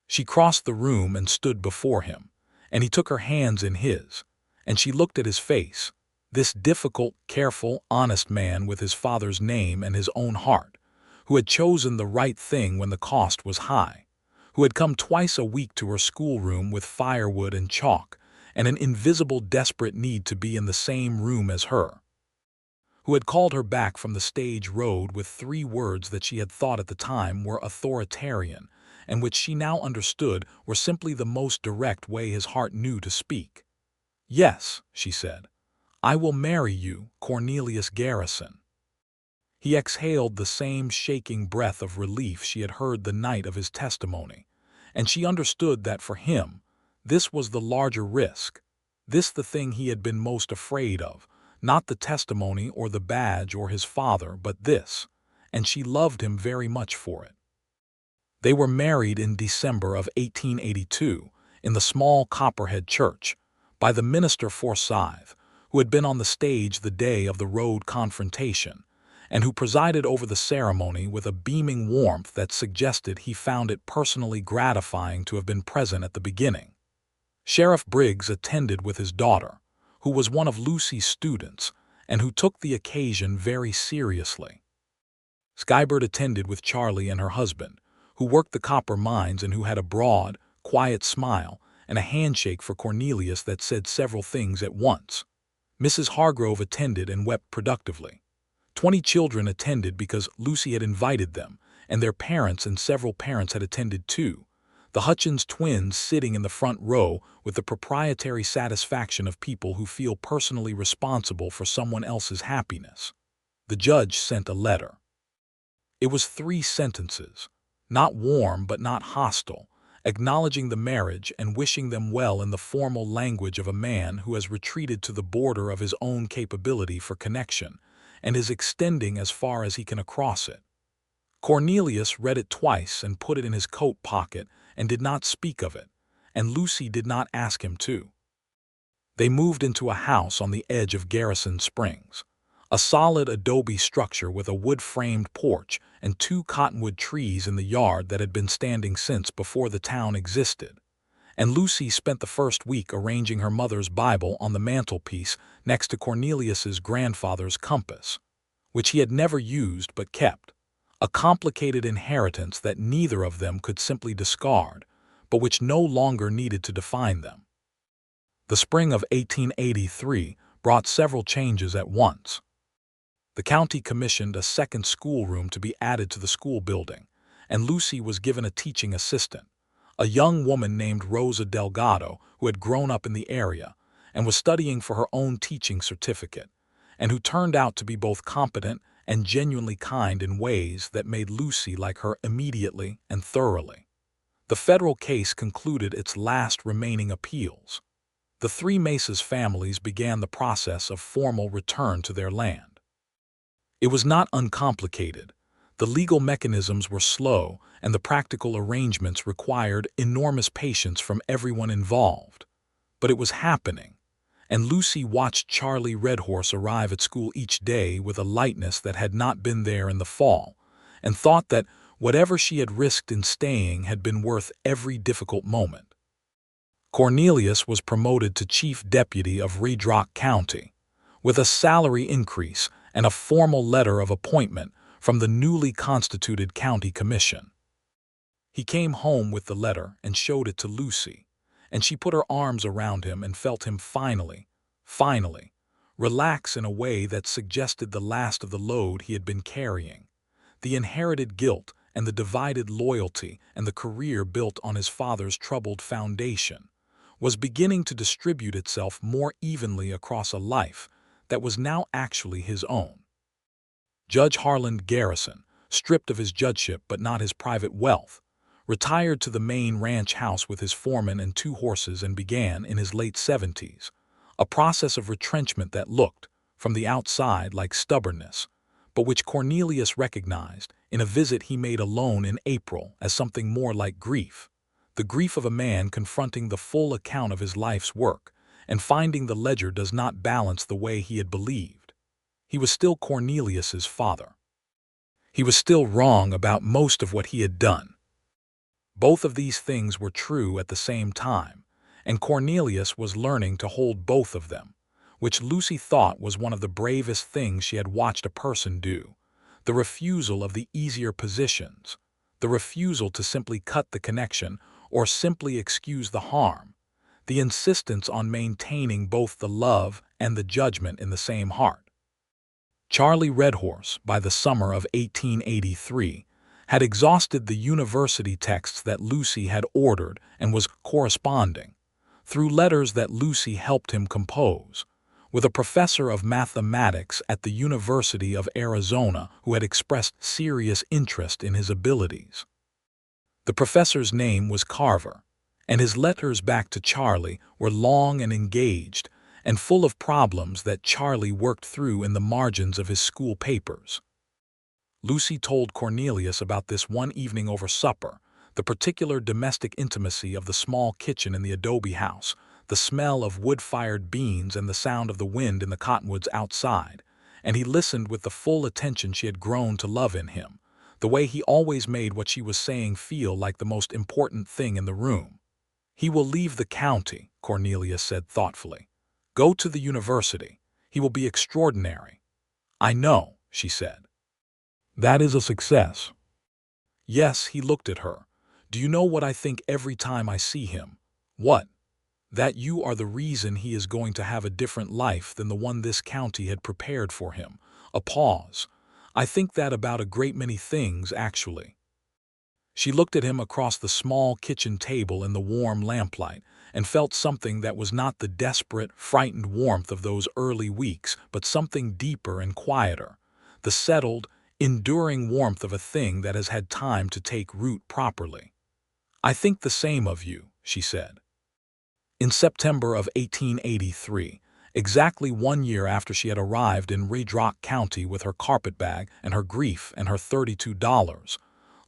She crossed the room and stood before him, and he took her hands in his, and she looked at his face, this difficult, careful, honest man with his father's name and his own heart, who had chosen the right thing when the cost was high, who had come twice a week to her schoolroom with firewood and chalk and an invisible desperate need to be in the same room as her, who had called her back from the stage road with 3 words that she had thought at the time were authoritarian and which she now understood were simply the most direct way his heart knew to speak. "Yes," she said, "I will marry you, Cornelius Garrison." He exhaled the same shaking breath of relief she had heard the night of his testimony, and she understood that for him, this was the larger risk, this the thing he had been most afraid of, not the testimony or the badge or his father, but this, and she loved him very much for it. They were married in December of 1882 in the small Copperhead church by the minister Forsyth, who had been on the stage the day of the road confrontation, and who presided over the ceremony with a beaming warmth that suggested he found it personally gratifying to have been present at the beginning. Sheriff Briggs attended with his daughter, who was one of Lucy's students and who took the occasion very seriously. Skybird attended with Charlie and her husband, who worked the copper mines and who had a broad, quiet smile and a handshake for Cornelius that said several things at once. Mrs. Hargrove attended and wept productively. 20 children attended because Lucy had invited them, and their parents and several parents had attended too, the Hutchins twins sitting in the front row with the proprietary satisfaction of people who feel personally responsible for someone else's happiness. The judge sent a letter. It was 3 sentences, not warm but not hostile, acknowledging the marriage and wishing them well in the formal language of a man who has retreated to the border of his own capability for connection and is extending as far as he can across it. Cornelius read it twice and put it in his coat pocket and did not speak of it, and Lucy did not ask him to. They moved into a house on the edge of Garrison Springs, a solid adobe structure with a wood-framed porch and 2 cottonwood trees in the yard that had been standing since before the town existed, and Lucy spent the first week arranging her mother's Bible on the mantelpiece next to Cornelius's grandfather's compass, which he had never used but kept, a complicated inheritance that neither of them could simply discard, but which no longer needed to define them. The spring of 1883 brought several changes at once. The county commissioned a second schoolroom to be added to the school building, and Lucy was given a teaching assistant, a young woman named Rosa Delgado who had grown up in the area and was studying for her own teaching certificate, and who turned out to be both competent and genuinely kind in ways that made Lucy like her immediately and thoroughly. The federal case concluded its last remaining appeals. The 3 Mesas families began the process of formal return to their land. It was not uncomplicated. The legal mechanisms were slow, and the practical arrangements required enormous patience from everyone involved. But it was happening, and Lucy watched Charlie Redhorse arrive at school each day with a lightness that had not been there in the fall, and thought that whatever she had risked in staying had been worth every difficult moment. Cornelius was promoted to Chief Deputy of Redrock County, with a salary increase and a formal letter of appointment from the newly constituted county commission. He came home with the letter and showed it to Lucy, and she put her arms around him and felt him finally, relax in a way that suggested the last of the load he had been carrying. The inherited guilt and the divided loyalty and the career built on his father's troubled foundation was beginning to distribute itself more evenly across a life that was now actually his own. Judge Harland Garrison, stripped of his judgeship but not his private wealth, retired to the Maine ranch house with his foreman and 2 horses and began, in his late 70s, a process of retrenchment that looked, from the outside, like stubbornness, but which Cornelius recognized, in a visit he made alone in April, as something more like grief, the grief of a man confronting the full account of his life's work and finding the ledger does not balance the way he had believed. He was still Cornelius's father. He was still wrong about most of what he had done. Both of these things were true at the same time, and Cornelius was learning to hold both of them, which Lucy thought was one of the bravest things she had watched a person do, the refusal of the easier positions, the refusal to simply cut the connection or simply excuse the harm, the insistence on maintaining both the love and the judgment in the same heart. Charlie Redhorse, by the summer of 1883, had exhausted the university texts that Lucy had ordered and was corresponding, through letters that Lucy helped him compose, with a professor of mathematics at the University of Arizona who had expressed serious interest in his abilities. The professor's name was Carver, and his letters back to Charlie were long and engaged and full of problems that Charlie worked through in the margins of his school papers. Lucy told Cornelius about this one evening over supper, the particular domestic intimacy of the small kitchen in the adobe house, the smell of wood-fired beans and the sound of the wind in the cottonwoods outside, and he listened with the full attention she had grown to love in him, the way he always made what she was saying feel like the most important thing in the room. "He will leave the county," Cornelius said thoughtfully. "Go to the university. He will be extraordinary." "I know," she said. "That is a success." "Yes," he looked at her. "Do you know what I think every time I see him?" "What?" "That you are the reason he is going to have a different life than the one this county had prepared for him." A pause. "I think that about a great many things, actually." She looked at him across the small kitchen table in the warm lamplight and felt something that was not the desperate, frightened warmth of those early weeks, but something deeper and quieter, the settled, enduring warmth of a thing that has had time to take root properly. "I think the same of you," she said. In September of 1883, exactly 1 year after she had arrived in Redrock County with her carpetbag and her grief and her $32,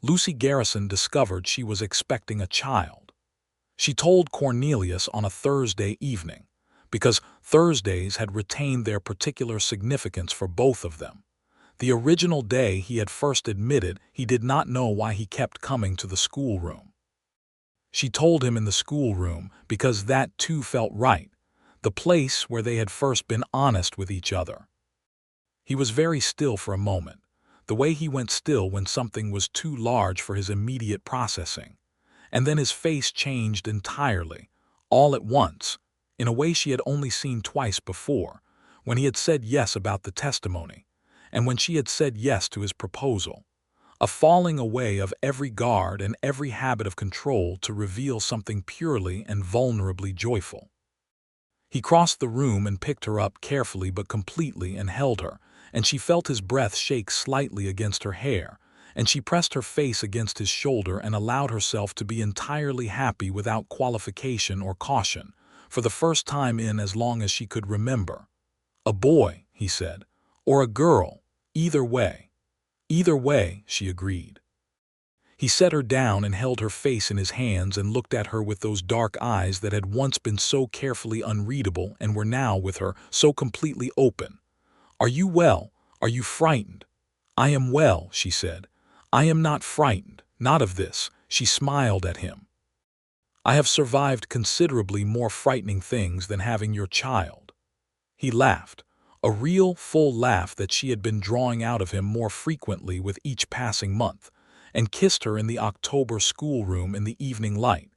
Lucy Garrison discovered she was expecting a child. She told Cornelius on a Thursday evening, because Thursdays had retained their particular significance for both of them. The original day he had first admitted he did not know why he kept coming to the schoolroom. She told him in the schoolroom because that too felt right, the place where they had first been honest with each other. He was very still for a moment, the way he went still when something was too large for his immediate processing, and then his face changed entirely, all at once, in a way she had only seen twice before, when he had said yes about the testimony, and when she had said yes to his proposal, a falling away of every guard and every habit of control to reveal something purely and vulnerably joyful. He crossed the room and picked her up carefully but completely and held her, and she felt his breath shake slightly against her hair, and she pressed her face against his shoulder and allowed herself to be entirely happy without qualification or caution, for the first time in as long as she could remember. "A boy," he said, "or a girl, either way." "Either way," she agreed. He set her down and held her face in his hands and looked at her with those dark eyes that had once been so carefully unreadable and were now, with her, so completely open. "Are you well? Are you frightened?" "I am well," she said. "I am not frightened, not of this." She smiled at him. "I have survived considerably more frightening things than having your child." He laughed, a real, full laugh that she had been drawing out of him more frequently with each passing month, and kissed her in the October schoolroom in the evening light,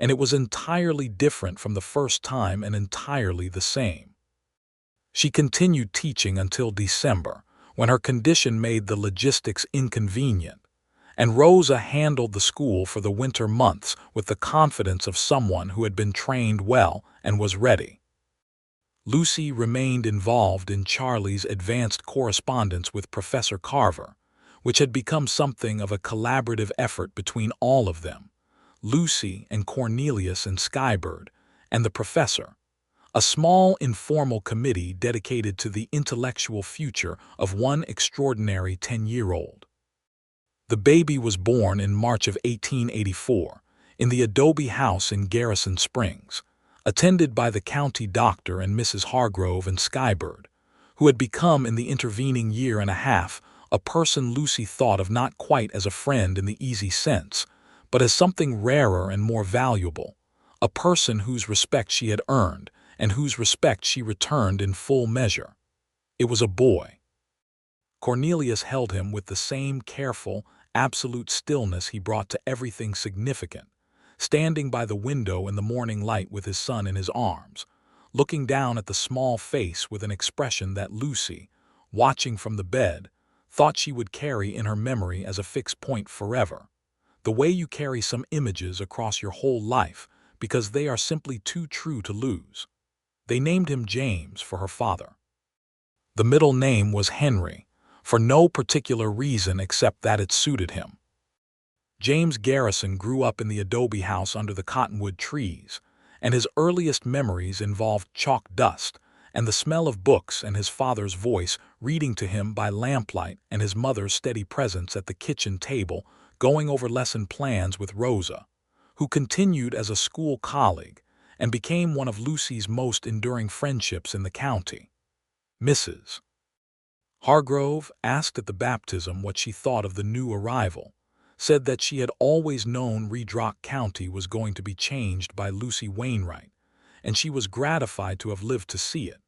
and it was entirely different from the first time and entirely the same. She continued teaching until December, when her condition made the logistics inconvenient, and Rosa handled the school for the winter months with the confidence of someone who had been trained well and was ready. Lucy remained involved in Charlie's advanced correspondence with Professor Carver, which had become something of a collaborative effort between all of them, Lucy and Cornelius and Skybird, and the professor, a small informal committee dedicated to the intellectual future of one extraordinary 10-year-old. The baby was born in March of 1884 in the adobe house in Garrison Springs, attended by the county doctor and Mrs. Hargrove and Skybird, who had become in the intervening year and a half a person Lucy thought of not quite as a friend in the easy sense, but as something rarer and more valuable, a person whose respect she had earned and whose respect she returned in full measure. It was a boy. Cornelius held him with the same careful, absolute stillness he brought to everything significant, standing by the window in the morning light with his son in his arms, looking down at the small face with an expression that Lucy, watching from the bed, thought she would carry in her memory as a fixed point forever. The way you carry some images across your whole life because they are simply too true to lose. They named him James for her father. The middle name was Henry, for no particular reason except that it suited him. James Garrison grew up in the adobe house under the cottonwood trees, and his earliest memories involved chalk dust and the smell of books and his father's voice reading to him by lamplight and his mother's steady presence at the kitchen table going over lesson plans with Rosa, who continued as a school colleague and became one of Lucy's most enduring friendships in the county. Mrs. Hargrove, asked at the baptism what she thought of the new arrival, said that she had always known Redrock County was going to be changed by Lucy Wainwright, and she was gratified to have lived to see it,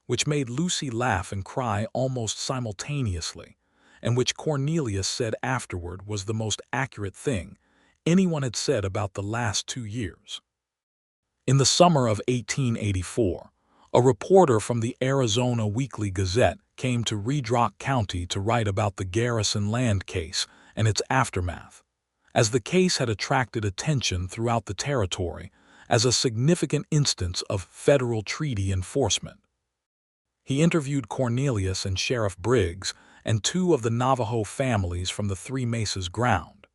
which made Lucy laugh and cry almost simultaneously, and which Cornelius said afterward was the most accurate thing anyone had said about the last 2 years. In the summer of 1884, a reporter from the Arizona Weekly Gazette came to Redrock County to write about the Garrison land case and its aftermath, as the case had attracted attention throughout the territory as a significant instance of federal treaty enforcement. He interviewed Cornelius and Sheriff Briggs and 2 of the Navajo families from the Three Mesas ground.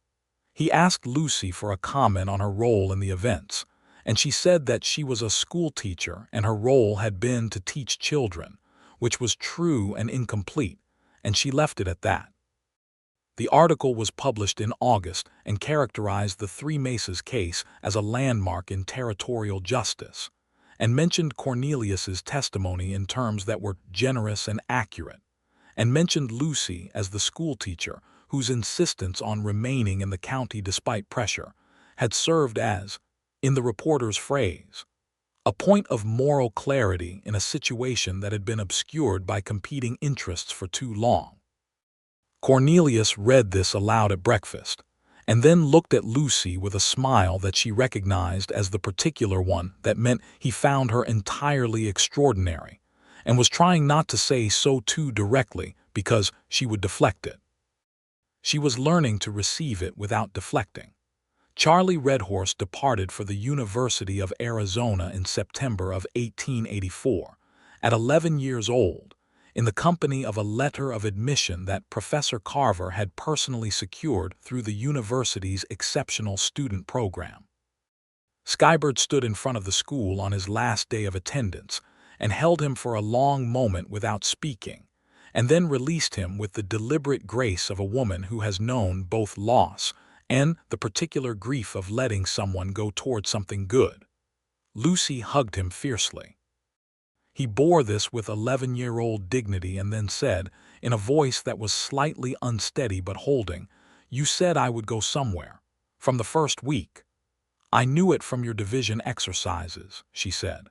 He asked Lucy for a comment on her role in the events, and she said that she was a schoolteacher and her role had been to teach children, which was true and incomplete, and she left it at that. The article was published in August and characterized the Three Mesas case as a landmark in territorial justice, and mentioned Cornelius's testimony in terms that were generous and accurate, and mentioned Lucy as the schoolteacher whose insistence on remaining in the county despite pressure had served as, in the reporter's phrase, a point of moral clarity in a situation that had been obscured by competing interests for too long. Cornelius read this aloud at breakfast, and then looked at Lucy with a smile that she recognized as the particular one that meant he found her entirely extraordinary, and was trying not to say so too directly because she would deflect it. She was learning to receive it without deflecting. Charlie Redhorse departed for the University of Arizona in September of 1884, at 11 years old, in the company of a letter of admission that Professor Carver had personally secured through the university's exceptional student program. Skybird stood in front of the school on his last day of attendance and held him for a long moment without speaking, and then released him with the deliberate grace of a woman who has known both loss and the particular grief of letting someone go toward something good. Lucy hugged him fiercely. He bore this with 11-year-old dignity and then said, in a voice that was slightly unsteady but holding, "You said I would go somewhere. From the first week. I knew it from your division exercises," she said.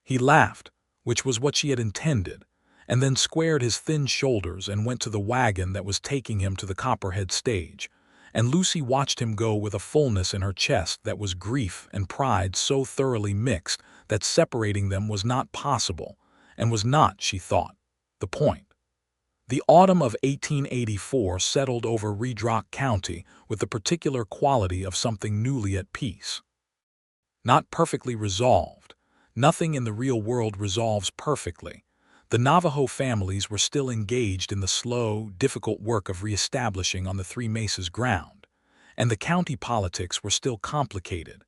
He laughed, which was what she had intended, and then squared his thin shoulders and went to the wagon that was taking him to the Copperhead stage, and Lucy watched him go with a fullness in her chest that was grief and pride so thoroughly mixed that separating them was not possible, and was not, she thought, the point. The autumn of 1884 settled over Redrock County with the particular quality of something newly at peace. Not perfectly resolved. Nothing in the real world resolves perfectly. The Navajo families were still engaged in the slow, difficult work of reestablishing on the Three Mesas ground, and the county politics were still complicated,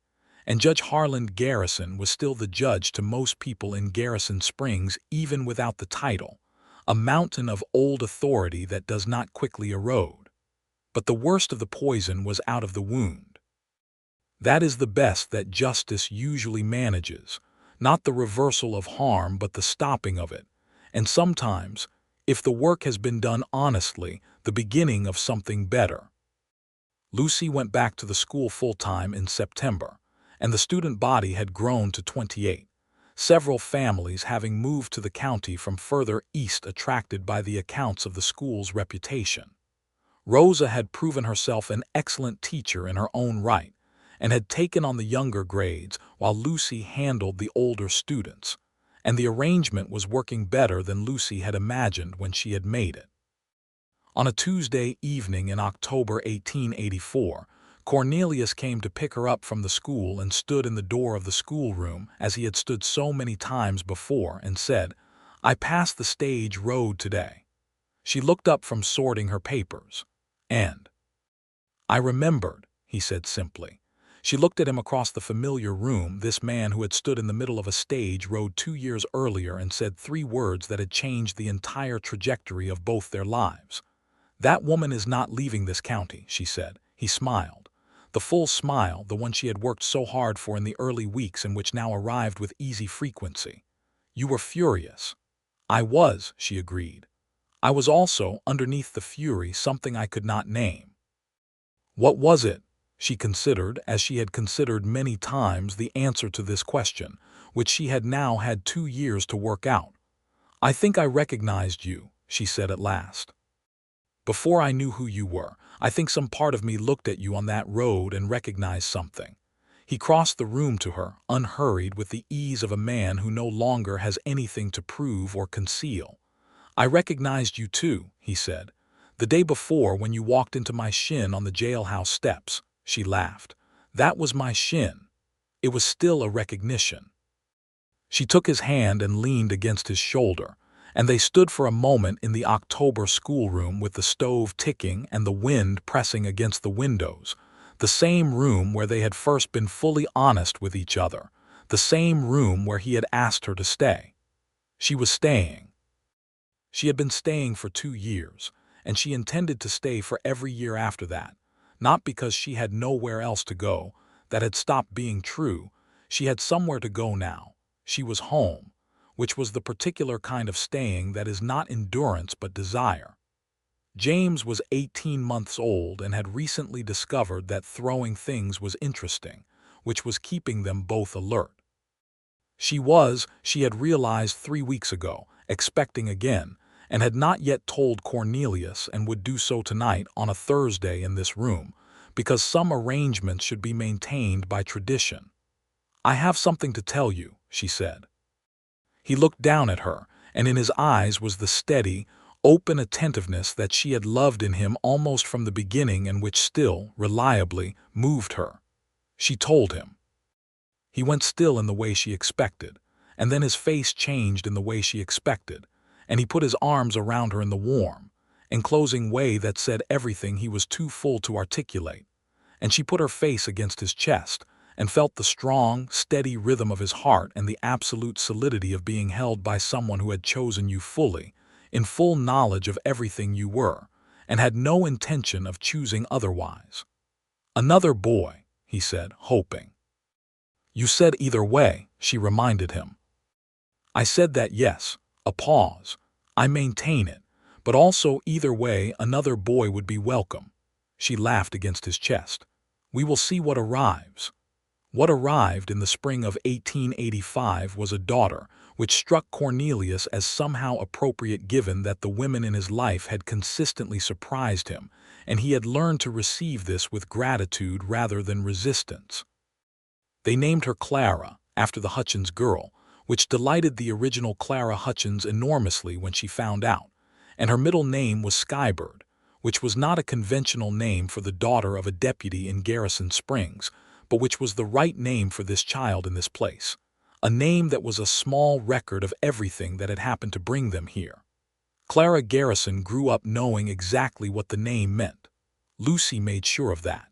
and Judge Harland Garrison was still the judge to most people in Garrison Springs even without the title, a mountain of old authority that does not quickly erode. But the worst of the poison was out of the wound. That is the best that justice usually manages, not the reversal of harm but the stopping of it, and sometimes, if the work has been done honestly, the beginning of something better. Lucy went back to the school full-time in September, and the student body had grown to 28, several families having moved to the county from further east attracted by the accounts of the school's reputation. Rosa had proven herself an excellent teacher in her own right, and had taken on the younger grades while Lucy handled the older students, and the arrangement was working better than Lucy had imagined when she had made it. On a Tuesday evening in October 1884, Cornelius came to pick her up from the school and stood in the door of the schoolroom as he had stood so many times before and said, "I passed the stage road today." She looked up from sorting her papers. "I remembered," he said simply. She looked at him across the familiar room, this man who had stood in the middle of a stage road 2 years earlier and said 3 words that had changed the entire trajectory of both their lives. "That woman is not leaving this county," she said. He smiled. The full smile, the one she had worked so hard for in the early weeks and which now arrived with easy frequency. "You were furious." "I was," she agreed. "I was also, underneath the fury, something I could not name." What was it? She considered, as she had considered many times, the answer to this question, which she had now had 2 years to work out. "I think I recognized you," she said at last. "Before I knew who you were, I think some part of me looked at you on that road and recognized something." He crossed the room to her, unhurried, with the ease of a man who no longer has anything to prove or conceal. "I recognized you too," he said. "The day before, when you walked into my shin on the jailhouse steps." She laughed. "That was my shin." It was still a recognition. She took his hand and leaned against his shoulder, and they stood for a moment in the October schoolroom with the stove ticking and the wind pressing against the windows, the same room where they had first been fully honest with each other, the same room where he had asked her to stay. She was staying. She had been staying for 2 years, and she intended to stay for every year after that, not because she had nowhere else to go. That had stopped being true. She had somewhere to go now. She was home, which was the particular kind of staying that is not endurance but desire. James was 18 months old and had recently discovered that throwing things was interesting, which was keeping them both alert. She had realized 3 weeks ago, expecting again, and had not yet told Cornelius, and would do so tonight on a Thursday in this room, because some arrangements should be maintained by tradition. "I have something to tell you," she said. He looked down at her, and in his eyes was the steady, open attentiveness that she had loved in him almost from the beginning and which still, reliably, moved her. She told him. He went still in the way she expected, and then his face changed in the way she expected, and he put his arms around her in the warm, enclosing way that said everything he was too full to articulate, and she put her face against his chest, and felt the strong, steady rhythm of his heart and the absolute solidity of being held by someone who had chosen you fully, in full knowledge of everything you were, and had no intention of choosing otherwise. "Another boy," he said, hoping. "You said either way," she reminded him. "I said that, yes." A pause. "I maintain it, but also either way another boy would be welcome." She laughed against his chest. "We will see what arrives." What arrived in the spring of 1885 was a daughter, which struck Cornelius as somehow appropriate given that the women in his life had consistently surprised him, and he had learned to receive this with gratitude rather than resistance. They named her Clara, after the Hutchins girl, which delighted the original Clara Hutchins enormously when she found out, and her middle name was Skybird, which was not a conventional name for the daughter of a deputy in Garrison Springs, but which was the right name for this child in this place, a name that was a small record of everything that had happened to bring them here. Clara Garrison grew up knowing exactly what the name meant. Lucy made sure of that.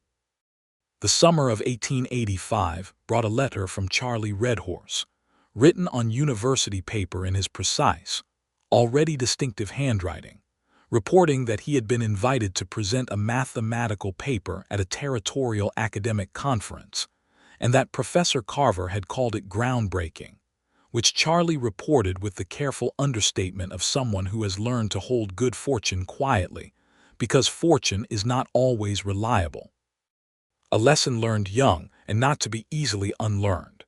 The summer of 1885 brought a letter from Charlie Redhorse, written on university paper in his precise, already distinctive handwriting, reporting that he had been invited to present a mathematical paper at a territorial academic conference, and that Professor Carver had called it groundbreaking, which Charlie reported with the careful understatement of someone who has learned to hold good fortune quietly, because fortune is not always reliable. A lesson learned young and not to be easily unlearned.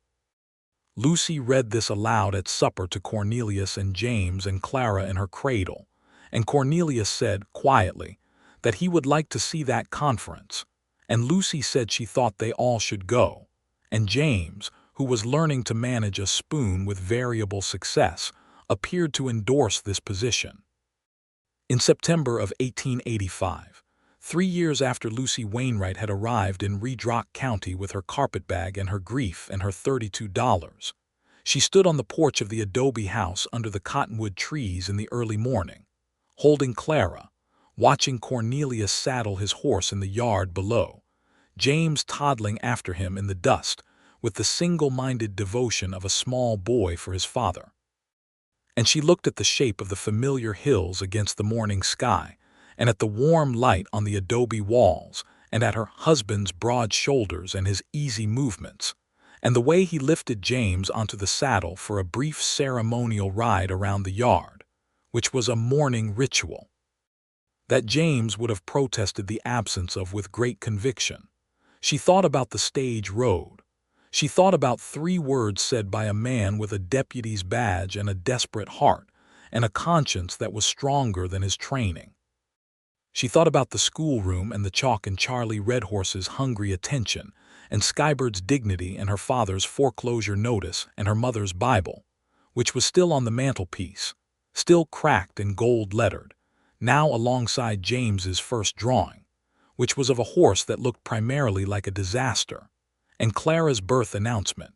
Lucy read this aloud at supper to Cornelius and James and Clara in her cradle, and Cornelius said, quietly, that he would like to see that conference, and Lucy said she thought they all should go, and James, who was learning to manage a spoon with variable success, appeared to endorse this position. In September of 1885, 3 years after Lucy Wainwright had arrived in Redrock County with her carpetbag and her grief and her $32, she stood on the porch of the adobe house under the cottonwood trees in the early morning, holding Clara, watching Cornelius saddle his horse in the yard below, James toddling after him in the dust with the single-minded devotion of a small boy for his father. And she looked at the shape of the familiar hills against the morning sky, and at the warm light on the adobe walls, and at her husband's broad shoulders and his easy movements, and the way he lifted James onto the saddle for a brief ceremonial ride around the yard, which was a morning ritual that James would have protested the absence of with great conviction. She thought about the stage road. She thought about 3 words said by a man with a deputy's badge and a desperate heart, and a conscience that was stronger than his training. She thought about the schoolroom and the chalk and Charlie Redhorse's hungry attention, and Skybird's dignity and her father's foreclosure notice and her mother's Bible, which was still on the mantelpiece, still cracked and gold-lettered, now alongside James's first drawing, which was of a horse that looked primarily like a disaster, and Clara's birth announcement,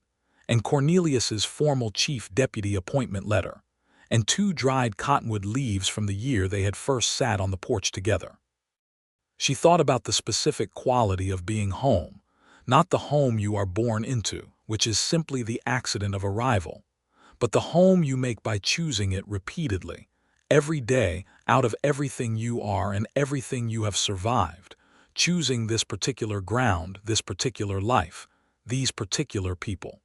and Cornelius's formal chief deputy appointment letter, and 2 dried cottonwood leaves from the year they had first sat on the porch together. She thought about the specific quality of being home, not the home you are born into, which is simply the accident of arrival, but the home you make by choosing it repeatedly, every day, out of everything you are and everything you have survived, choosing this particular ground, this particular life, these particular people.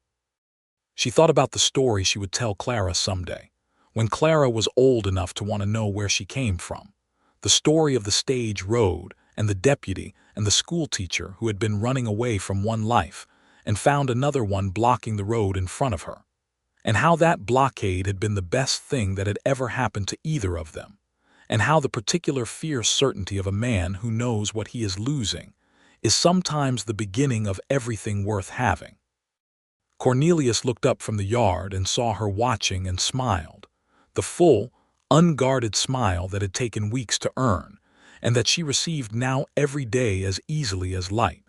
She thought about the story she would tell Clara someday, when Clara was old enough to want to know where she came from, the story of the stage road and the deputy and the schoolteacher who had been running away from one life and found another one blocking the road in front of her, and how that blockade had been the best thing that had ever happened to either of them, and how the particular fierce certainty of a man who knows what he is losing is sometimes the beginning of everything worth having. Cornelius looked up from the yard and saw her watching and smiled, the full, unguarded smile that had taken weeks to earn, and that she received now every day as easily as light.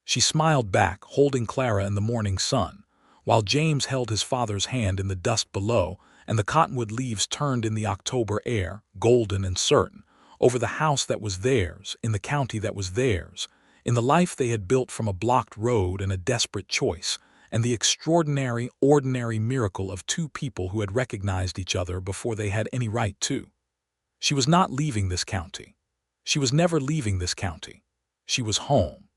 She smiled back, holding Clara in the morning sun, while James held his father's hand in the dust below, and the cottonwood leaves turned in the October air, golden and certain, over the house that was theirs, in the county that was theirs, in the life they had built from a blocked road and a desperate choice, and the extraordinary, ordinary miracle of 2 people who had recognized each other before they had any right to. She was not leaving this county. She was never leaving this county. She was home.